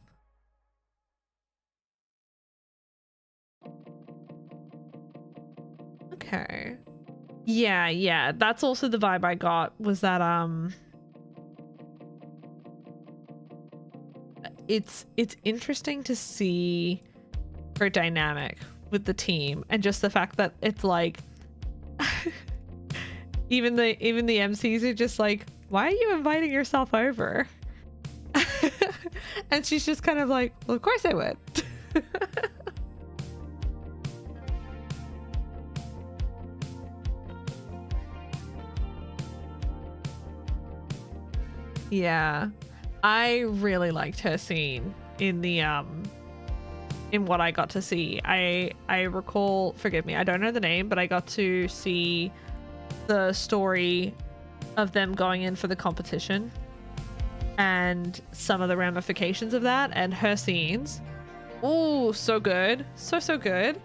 Okay. Yeah. That's also the vibe I got, was that it's interesting to see her dynamic with the team, and just the fact that it's like even the MCs are just like, why are you inviting yourself over? And she's just kind of like, well, of course I would. Yeah, I really liked her scene in the in what I got to see. I recall, forgive me, I don't know the name, but I got to see the story of them going in for the competition and some of the ramifications of that, and her scenes. Oh, so good. So good.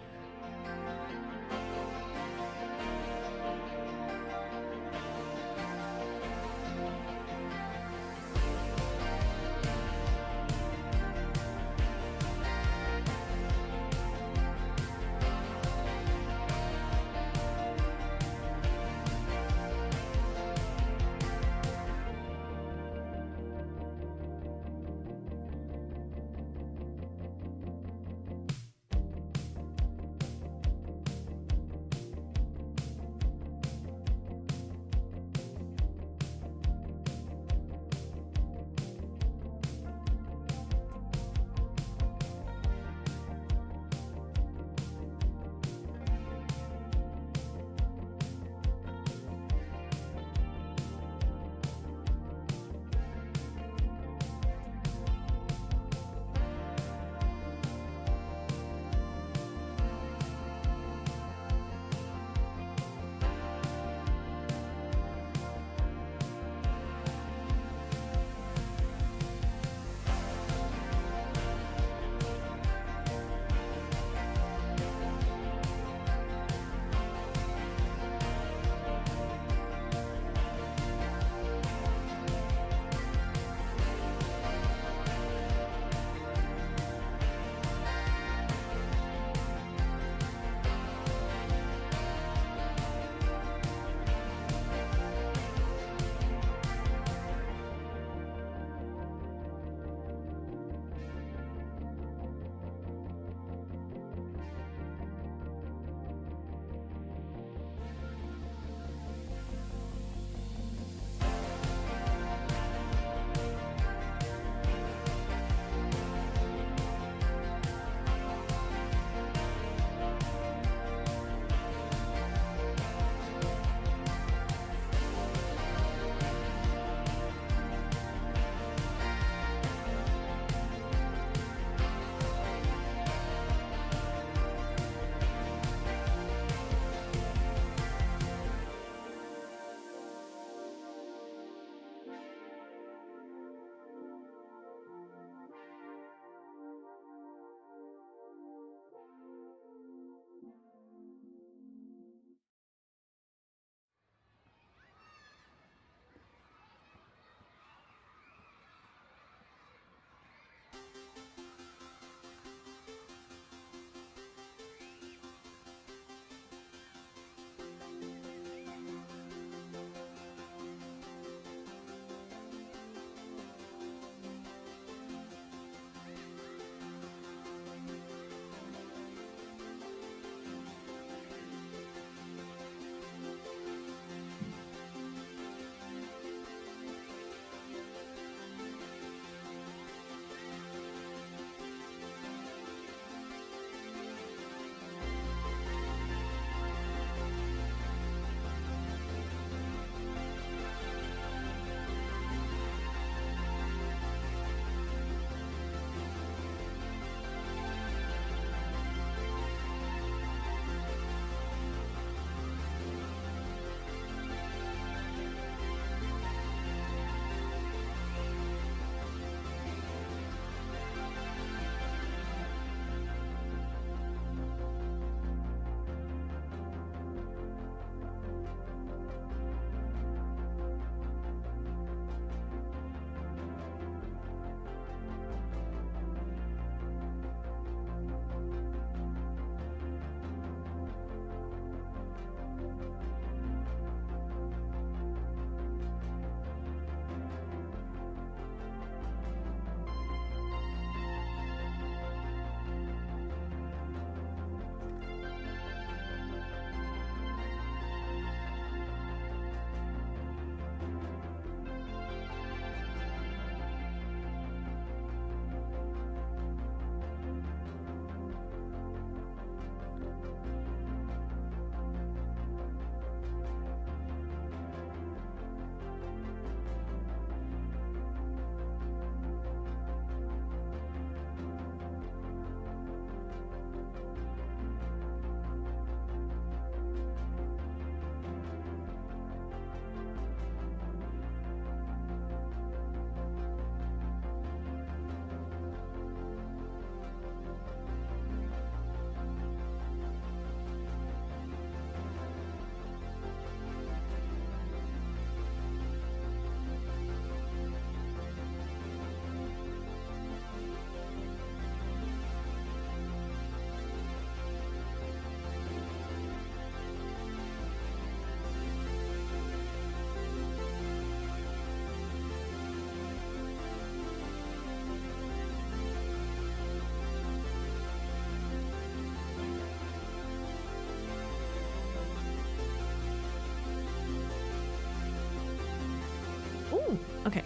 Okay.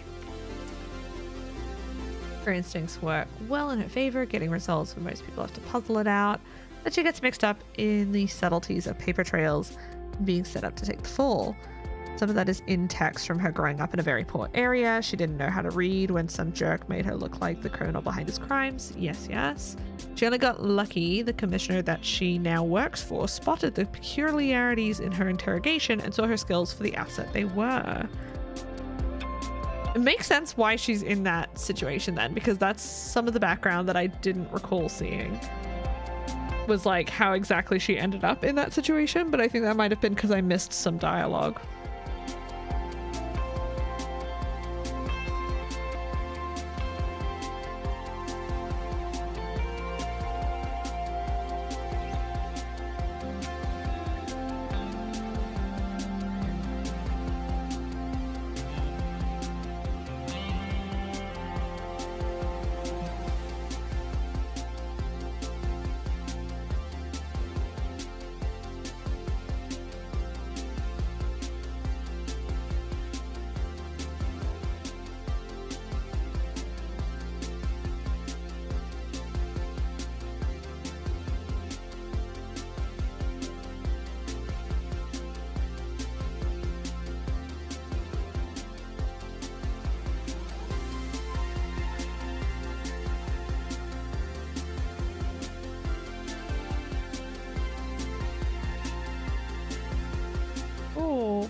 Her instincts work well in her favor, getting results when most people have to puzzle it out, but she gets mixed up in the subtleties of paper trails and being set up to take the fall. Some of that is in text from her growing up in a very poor area. She didn't know how to read when some jerk made her look like the criminal behind his crimes. Yes, yes. She only got lucky the commissioner that she now works for spotted the peculiarities in her interrogation and saw her skills for the asset they were. It makes sense why she's in that situation then, because that's some of the background that I didn't recall seeing. Was like how exactly she ended up in that situation, but I think that might have been because I missed some dialogue.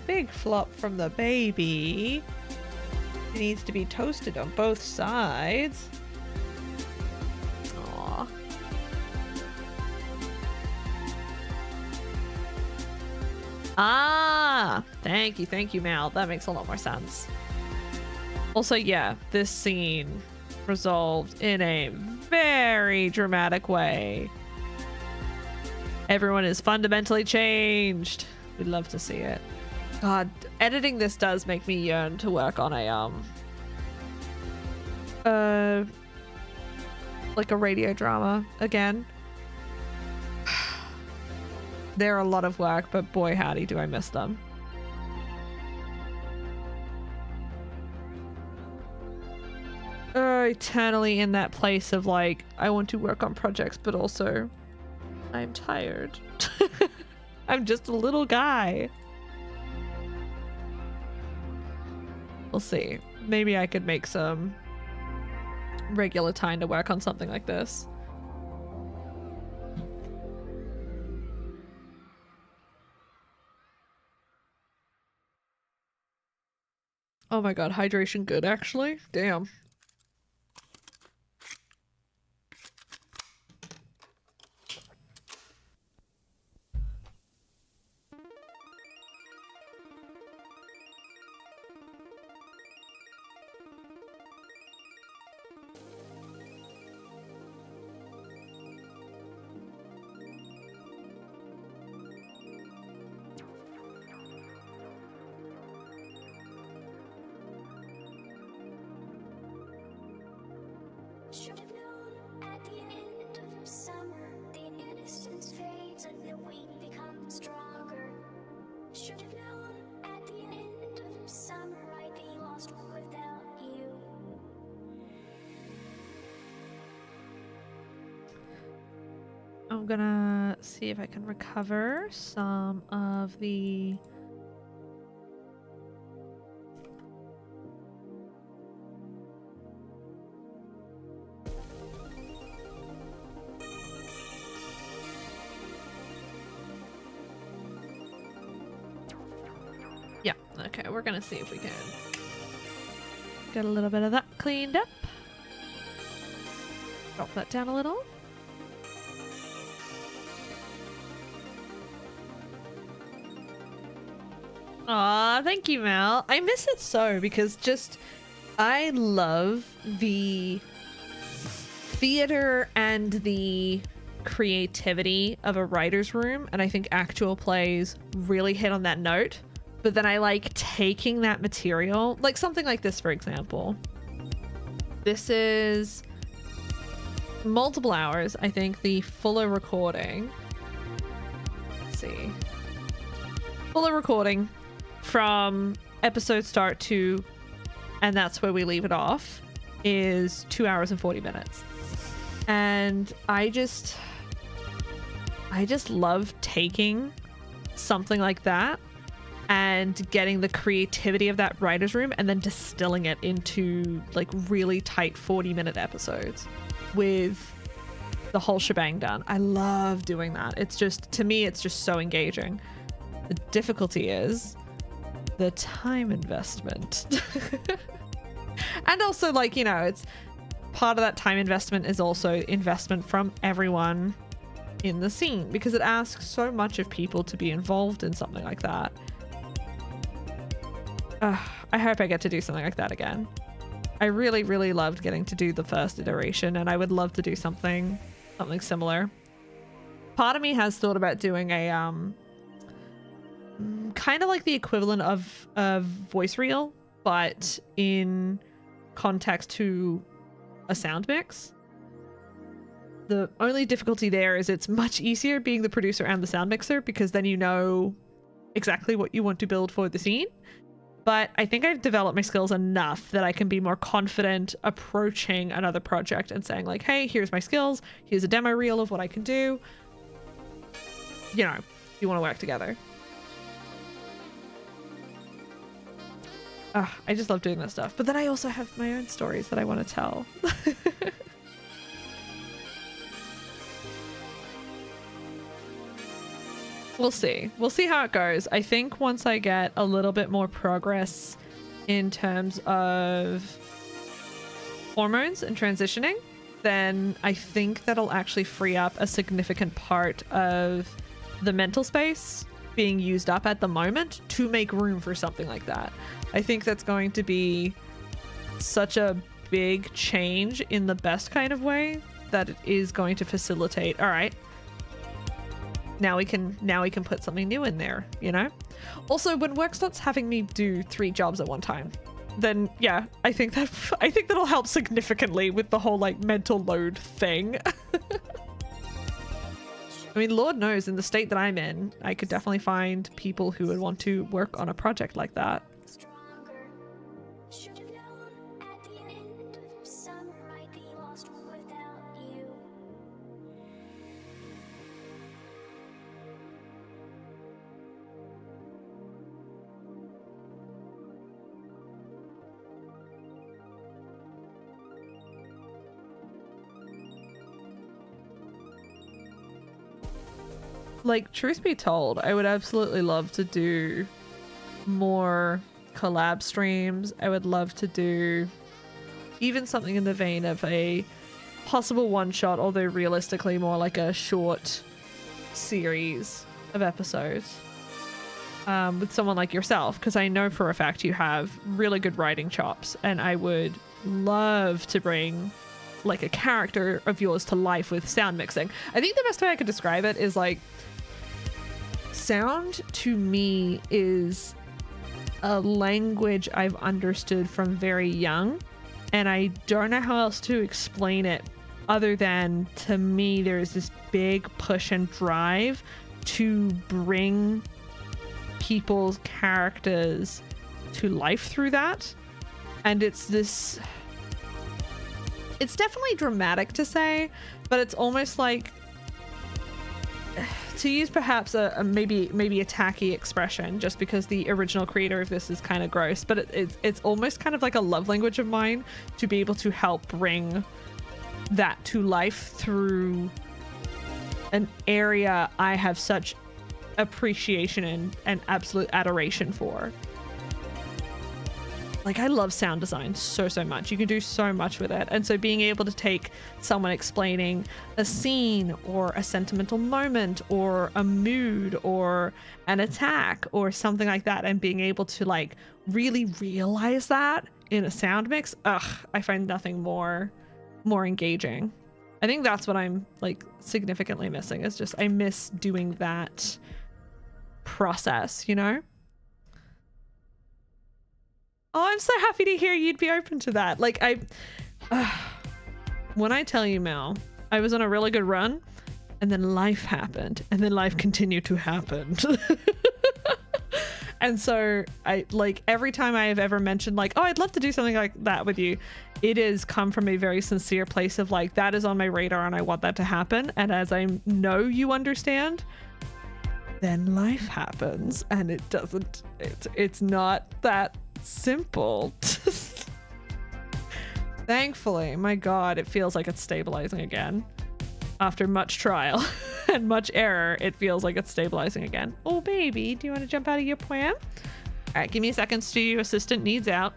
Big flop from the baby. It needs to be toasted on both sides. Aww. Ah, thank you, Mal. That makes a lot more sense. Also, yeah, this scene resolved in a very dramatic way. Everyone is fundamentally changed. We'd love to see it. God, editing this does make me yearn to work on a like a radio drama again. They're a lot of work, but boy howdy do I miss them. Eternally in that place of like, I want to work on projects, but also I'm tired. I'm just a little guy. We'll see. Maybe I could make some regular time to work on something like this. Oh my god, hydration good actually? Damn. Should have known at the end of summer, the innocence fades and the weak become stronger. Should have known at the end of summer, I'd be lost without you. I'm gonna see if I can recover some of the okay, we're gonna see if we can get a little bit of that cleaned up. Drop that down a little. Aw, thank you, Mel. I miss it so because just I love the theater and the creativity of a writer's room, and I think actual plays really hit on that note. But then I like taking that material, like something like this, for example. This is multiple hours, I think, the fuller recording. Let's see. Fuller recording from episode start to and that's where we leave it off, is 2 hours and 40 minutes. And I just love taking something like that and getting the creativity of that writer's room and then distilling it into like really tight 40-minute episodes with the whole shebang done. I love doing that. It's just, to me, it's just so engaging. The difficulty is the time investment. And also, like, you know, it's part of that time investment is also investment from everyone in the scene, because it asks so much of people to be involved in something like that. I hope I get to do something like that again. I really, really loved getting to do the first iteration, and I would love to do something similar. Part of me has thought about doing a kind of like the equivalent of a voice reel, but in context to a sound mix. The only difficulty there is it's much easier being the producer and the sound mixer, because then you know exactly what you want to build for the scene. But I think I've developed my skills enough that I can be more confident approaching another project and saying like, hey, here's my skills, here's a demo reel of what I can do. You know, you want to work together. I just love doing this stuff. But then I also have my own stories that I want to tell. We'll see. We'll see how it goes. I think once I get a little bit more progress in terms of hormones and transitioning, then I think that'll actually free up a significant part of the mental space being used up at the moment to make room for something like that. I think that's going to be such a big change in the best kind of way that it is going to facilitate, all right, now we can put something new in there, you know? Also, when work starts having me do 3 jobs at one time, then yeah, I think that'll help significantly with the whole like mental load thing. I mean, Lord knows, in the state that I'm in, I could definitely find people who would want to work on a project like that. Stronger. Should have known at the end of summer I'd be lost without you. Like, truth be told, I would absolutely love to do more collab streams. I would love to do even something in the vein of a possible one-shot, although realistically more like a short series of episodes with someone like yourself, because I know for a fact you have really good writing chops, and I would love to bring like a character of yours to life with sound mixing. I think the best way I could describe it is like, sound to me is a language I've understood from very young, and I don't know how else to explain it other than, to me, there is this big push and drive to bring people's characters to life through that. And it's definitely dramatic to say, but it's almost like, to use perhaps a maybe a tacky expression, just because the original creator of this is kind of gross, but it's almost kind of like a love language of mine to be able to help bring that to life through an area I have such appreciation and absolute adoration for. Like, I love sound design so much. You can do so much with it. And so being able to take someone explaining a scene or a sentimental moment or a mood or an attack or something like that, and being able to like really realize that in a sound mix, I find nothing more engaging. I think that's what I'm like significantly missing, is just I miss doing that process, you know? Oh, I'm so happy to hear you'd be open to that. Like, when I tell you, Mel, I was on a really good run, and then life happened, and then life continued to happen. And so I like every time I have ever mentioned like, oh, I'd love to do something like that with you, it has come from a very sincere place of like, that is on my radar and I want that to happen. And as I know you understand, then life happens and it doesn't, it's not that simple. Thankfully, my God, it feels like it's stabilizing again. After much trial and much error, it feels like it's stabilizing again. Oh, baby, do you want to jump out of your pram? All right, give me a second. Studio assistant needs out.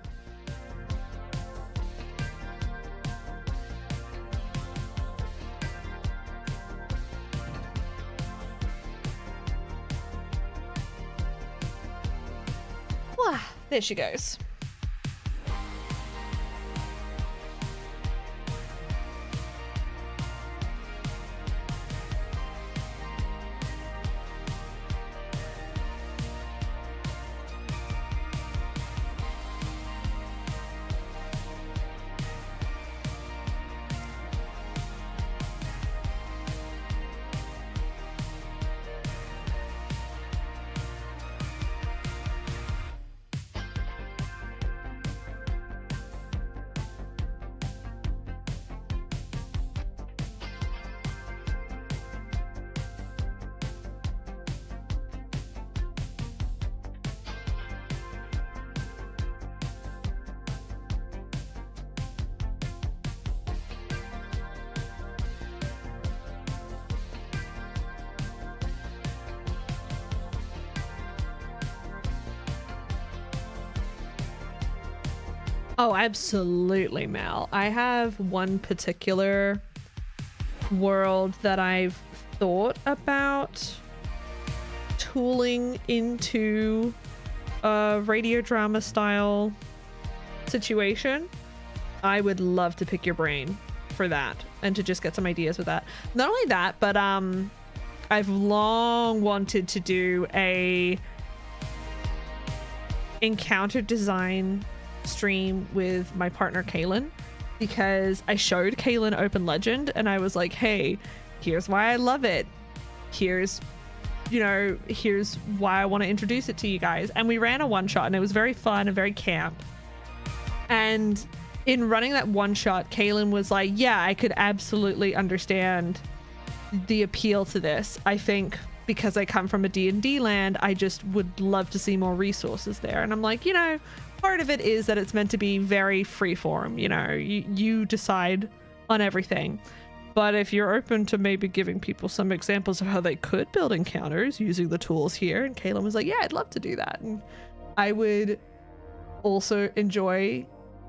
Wah, there she goes. Oh, absolutely, Mel. I have one particular world that I've thought about tooling into a radio drama style situation. I would love to pick your brain for that and to just get some ideas with that. Not only that, but I've long wanted to do a encounter design stream with my partner Kaylin, because I showed Kaylin Open Legend and I was like, hey, here's why I love it, here's why I want to introduce it to you guys. And we ran a one shot and it was very fun and very camp. And in running that one shot, Kaylin was like, yeah, I could absolutely understand the appeal to this. I think because I come from a D&D land, I just would love to see more resources there. And I'm like, part of it is that it's meant to be very freeform. You decide on everything. But if you're open to maybe giving people some examples of how they could build encounters using the tools here, and Kaylin was like, yeah, I'd love to do that. And I would also enjoy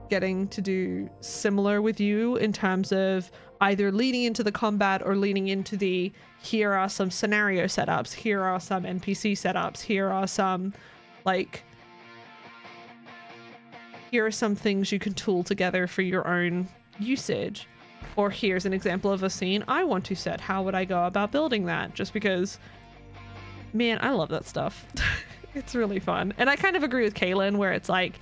getting to do similar with you in terms of either leaning into the combat or leaning into the, here are some scenario setups, here are some NPC setups, here are some here are some things you can tool together for your own usage. Or here's an example of a scene I want to set. How would I go about building that? Just because, man, I love that stuff. It's really fun. And I kind of agree with Kaylin where it's like,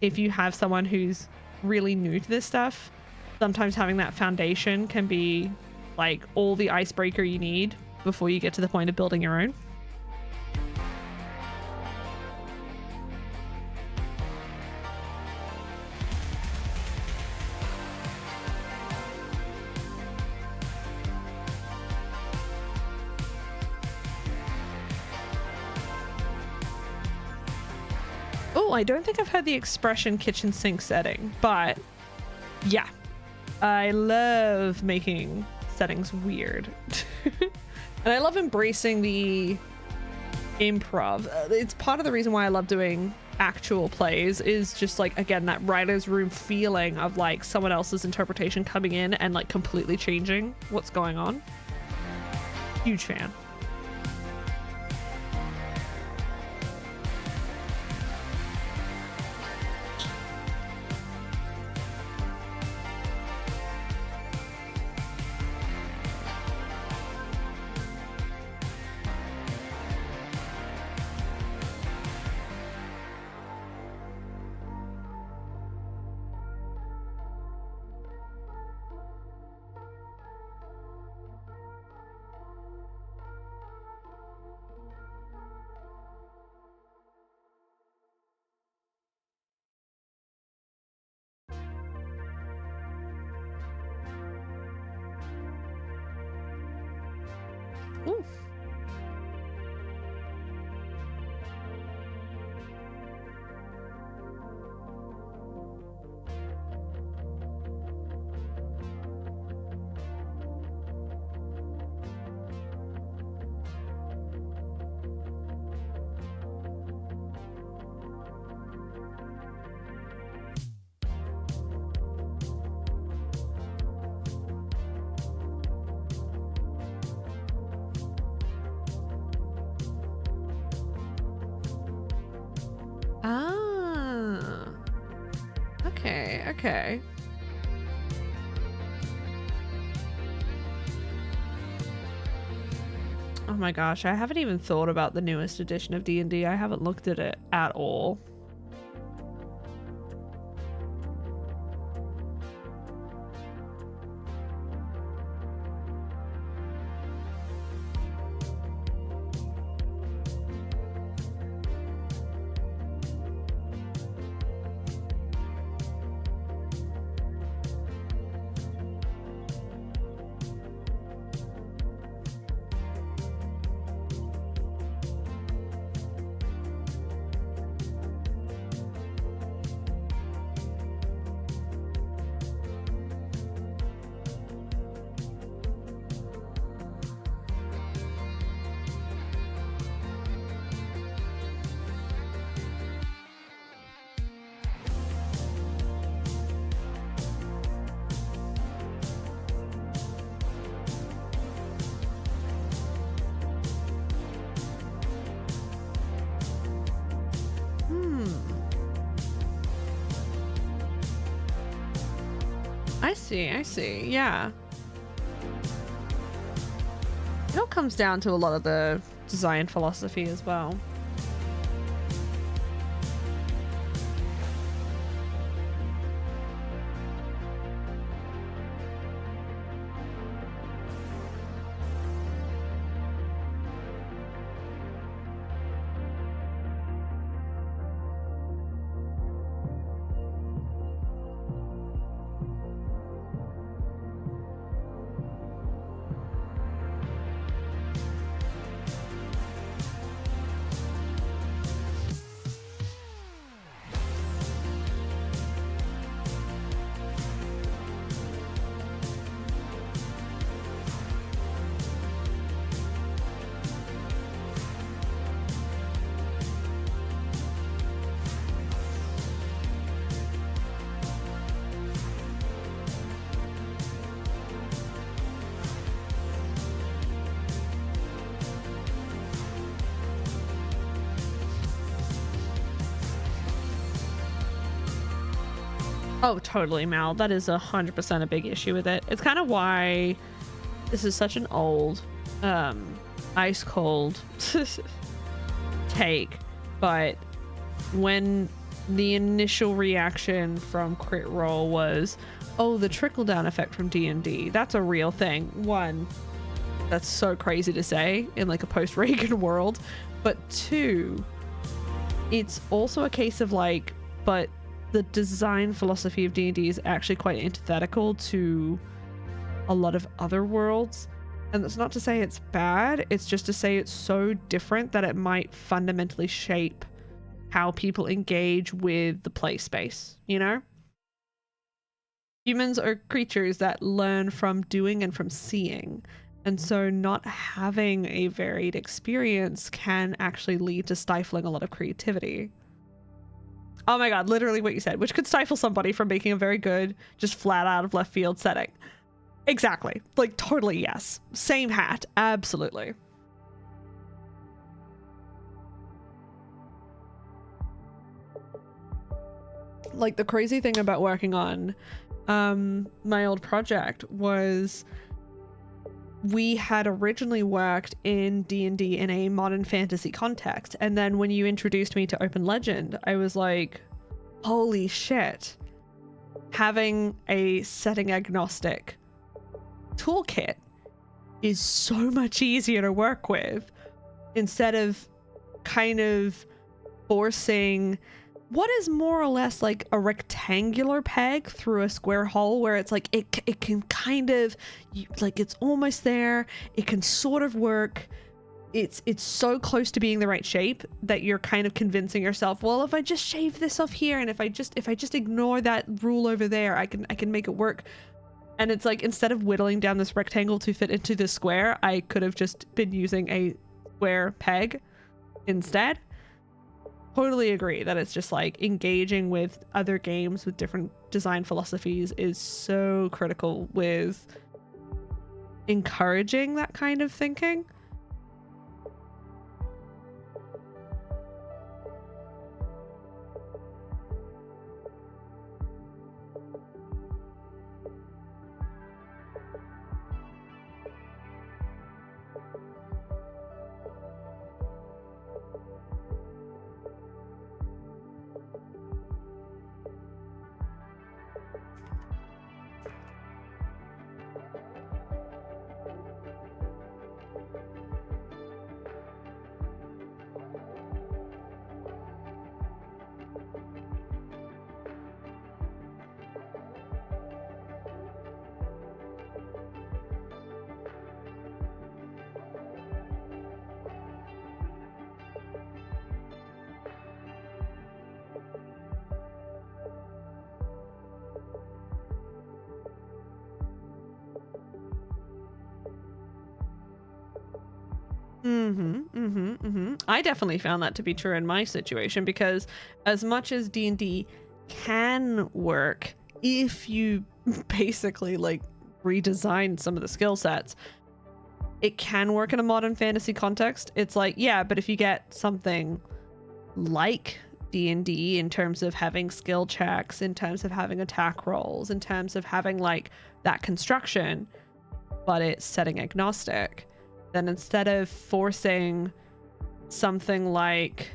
if you have someone who's really new to this stuff, sometimes having that foundation can be like all the icebreaker you need before you get to the point of building your own. Oh, I don't think I've heard the expression kitchen sink setting, but yeah, I love making settings weird. And I love embracing the improv. It's part of the reason why I love doing actual plays, is just like, again, that writer's room feeling of like someone else's interpretation coming in and like completely changing what's going on. Huge fan. Ah. Okay, okay. Oh my gosh, I haven't even thought about the newest edition of D&D. I haven't looked at it at all. I see. Yeah. It all comes down to a lot of the design philosophy as well. Oh, totally, Mal. That is 100% a big issue with it. It's kind of why this is such an old, ice cold take. But when the initial reaction from Crit Role was, oh, the trickle down effect from D&D, that's a real thing. One, that's so crazy to say in like a post-Reagan world. But two, it's also a case of like, but the design philosophy of D&D is actually quite antithetical to a lot of other worlds. And that's not to say it's bad, it's just to say it's so different that it might fundamentally shape how people engage with the play space, you know? Humans are creatures that learn from doing and from seeing. And so not having a varied experience can actually lead to stifling a lot of creativity. Oh my god, literally what you said, which could stifle somebody from making a very good, just flat out of left field setting. Exactly. Like, totally yes. Same hat. Absolutely. Like, the crazy thing about working on my old project was we had originally worked in D&D in a modern fantasy context, and then when you introduced me to Open Legend, I was like, holy shit, having a setting agnostic toolkit is so much easier to work with instead of kind of forcing what is more or less like a rectangular peg through a square hole where it's like it can kind of like it's almost there, it can sort of work, it's so close to being the right shape that you're kind of convincing yourself, well, if I just shave this off here and if I just ignore that rule over there, I can make it work. And it's like, instead of whittling down this rectangle to fit into this square, I could have just been using a square peg instead. Totally agree that it's just like engaging with other games with different design philosophies is so critical with encouraging that kind of thinking. I definitely found that to be true in my situation, because as much as D&D can work if you basically like redesign some of the skill sets, it can work in a modern fantasy context. It's like, yeah, but if you get something like D&D in terms of having skill checks, in terms of having attack rolls, in terms of having like that construction, but it's setting agnostic, then instead of forcing something like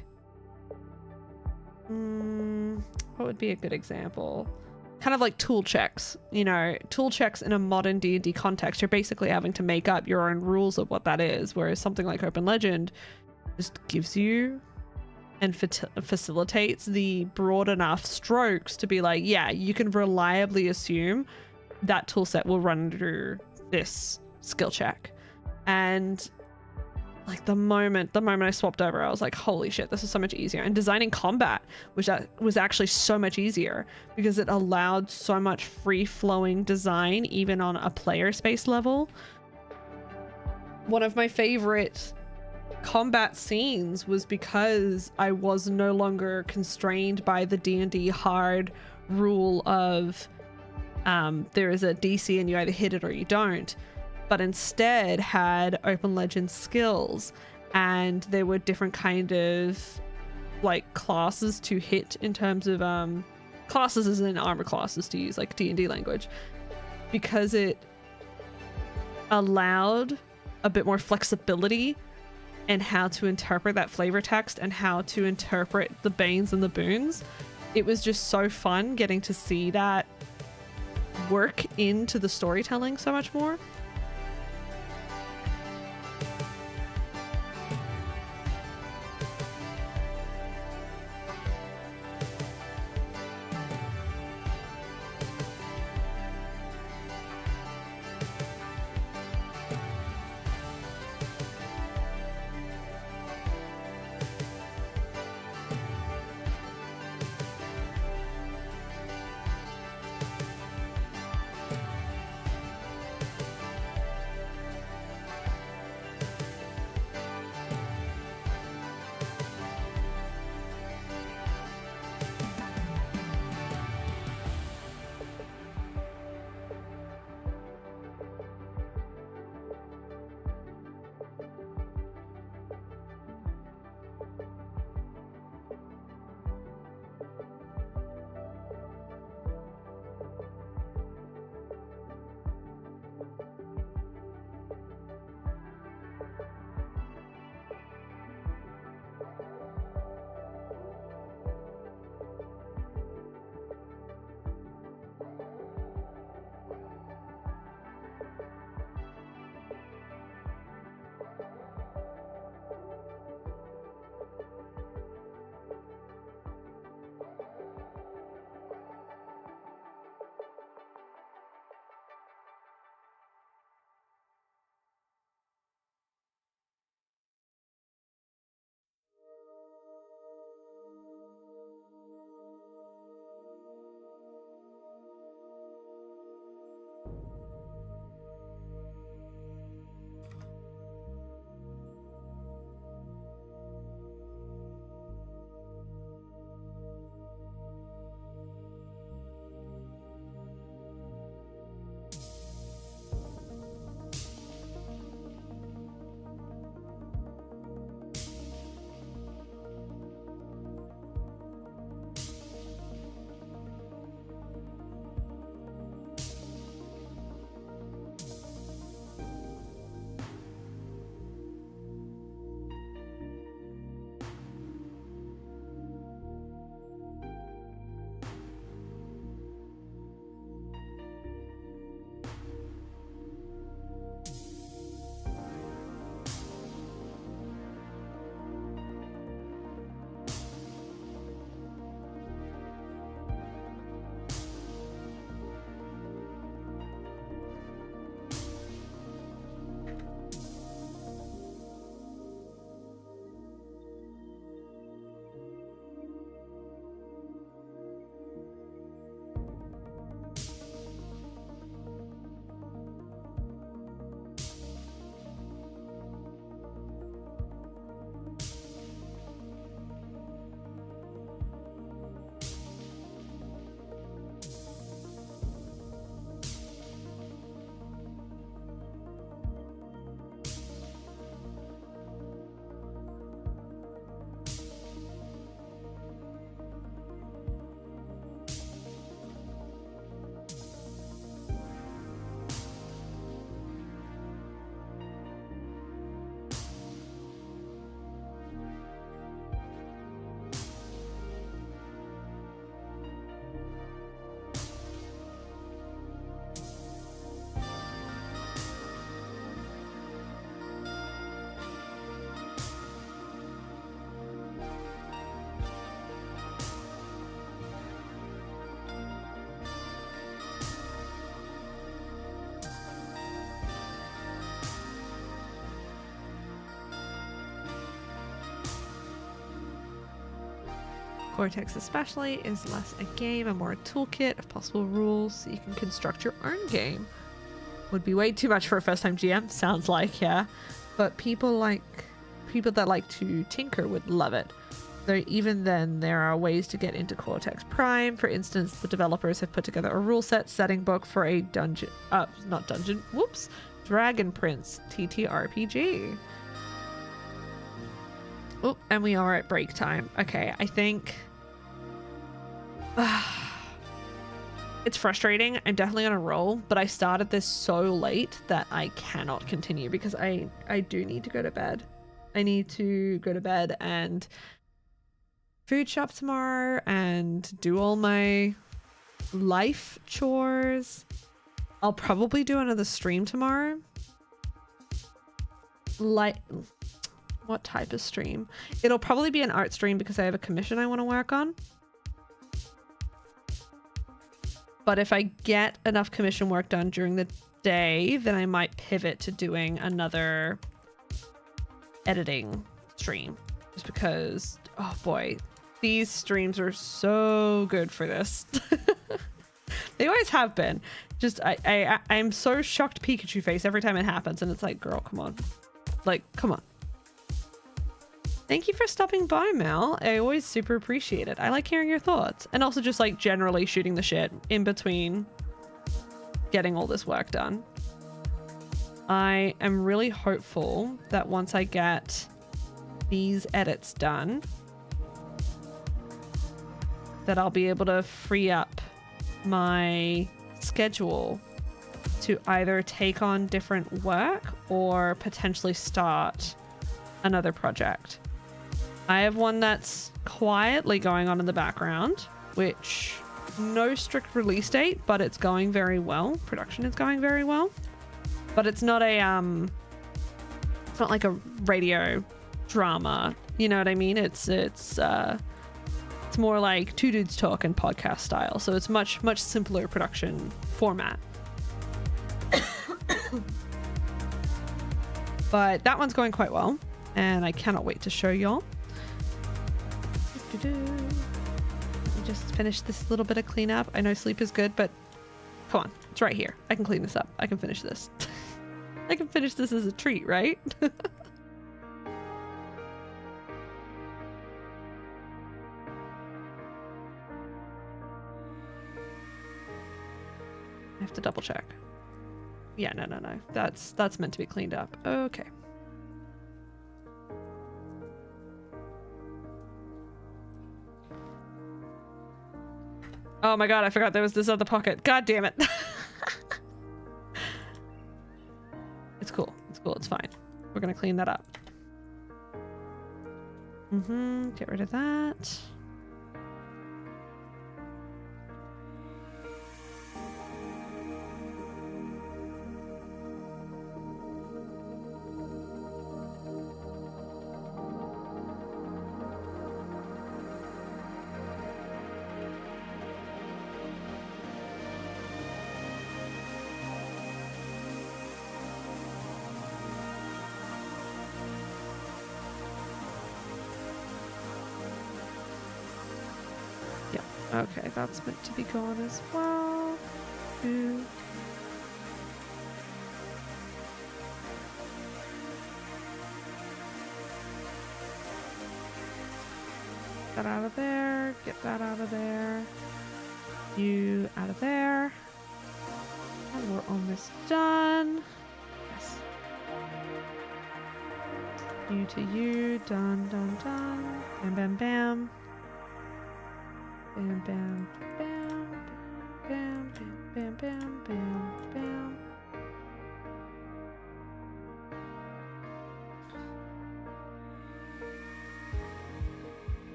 what would be a good example? Kind of like tool checks, you know, tool checks in a modern D&D context, you're basically having to make up your own rules of what that is, whereas something like Open Legend just gives you and facilitates the broad enough strokes to be like, yeah, you can reliably assume that tool set will run through this skill check. And like the moment I swapped over, I was like, holy shit, this is so much easier. And designing combat was actually so much easier because it allowed so much free-flowing design, even on a player space level. One of my favorite combat scenes was because I was no longer constrained by the D&D hard rule of there is a DC and you either hit it or you don't, but instead had Open Legend skills, and there were different kind of like classes to hit in terms of classes as in armor classes, to use like D&D language, because it allowed a bit more flexibility in how to interpret that flavor text and how to interpret the banes and the boons. It was just so fun getting to see that work into the storytelling so much more. Cortex especially is less a game and more a toolkit of possible rules so you can construct your own game. Would be way too much for a first-time GM, sounds like, yeah. But people that like to tinker would love it. Though even then, there are ways to get into Cortex Prime. For instance, the developers have put together a rule set setting book for a Dragon Prince TTRPG. Oh, and we are at break time. Okay, I think it's frustrating. I'm definitely on a roll, but I started this so late that I cannot continue because I do need to go to bed. I need to go to bed and food shop tomorrow and do all my life chores. I'll probably do another stream tomorrow. Like, what type of stream? It'll probably be an art stream because I have a commission I want to work on. But if I get enough commission work done during the day, then I might pivot to doing another editing stream. Just because, oh boy, these streams are so good for this. They always have been. Just I'm so shocked Pikachu face every time it happens, and it's like, girl, come on. Like, come on. Thank you for stopping by, Mel. I always super appreciate it. I like hearing your thoughts. And also just like generally shooting the shit in between getting all this work done. I am really hopeful that once I get these edits done, that I'll be able to free up my schedule to either take on different work or potentially start another project. I have one that's quietly going on in the background, which no strict release date, but it's going very well. Production is going very well, but it's not a it's not like a radio drama, you know what I mean? It's more like two dudes talk and podcast style, so it's much simpler production format. But that one's going quite well, and I cannot wait to show y'all. Let me just finish this little bit of cleanup. I know sleep is good, but come on, it's right here. I can clean this up. I can finish this. I can finish this as a treat, right? I have to double check. Yeah, no. That's meant to be cleaned up. Okay. Oh my god, I forgot there was this other pocket. God damn it. It's cool. It's cool. It's fine. We're gonna clean that up. Get rid of that. Okay, that's meant to be gone as well. Ooh. Get that out of there. Get that out of there. You out of there. And we're almost done. Yes. You to you. Done, done, done. Bam, bam, bam. Bam, bam, bam, bam, bam, bam, bam, bam.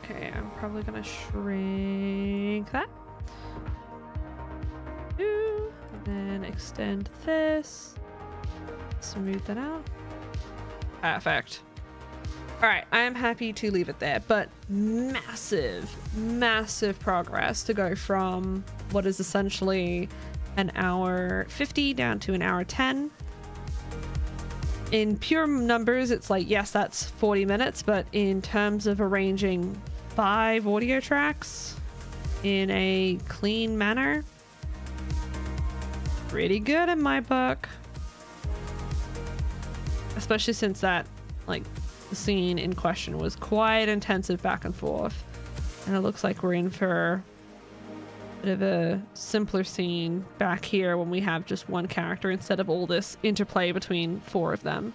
Okay, I'm probably gonna shrink that. And then extend this. Smooth that out. Perfect. All right, I am happy to leave it there, but massive, massive progress to go from what is essentially an hour 50 down to an hour 10. In pure numbers, it's like, yes, that's 40 minutes, but in terms of arranging 5 audio tracks in a clean manner, pretty good in my book. Especially since that, like, the scene in question was quite intensive back and forth. And it looks like we're in for a bit of a simpler scene back here when we have just one character instead of all this interplay between 4 of them.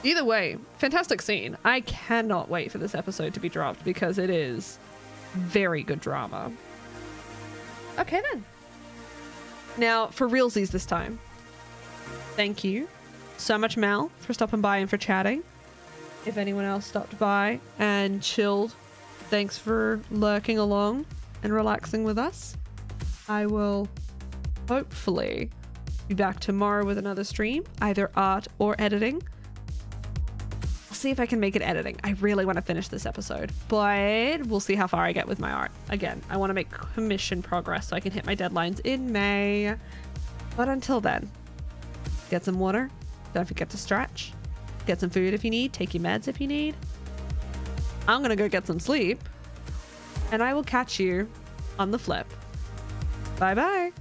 Either way, fantastic scene. I cannot wait for this episode to be dropped because it is very good drama. Okay then. Now, for realsies this time. Thank you so much, Mel, for stopping by and for chatting. If anyone else stopped by and chilled, thanks for lurking along and relaxing with us. I will hopefully be back tomorrow with another stream, either art or editing. I'll see if I can make it editing. I really want to finish this episode, but we'll see how far I get with my art. Again, I want to make commission progress so I can hit my deadlines in May. But until then, get some water. Don't forget to stretch. Get some food if you need. Take your meds if you need. I'm going to go get some sleep. And I will catch you on the flip. Bye bye.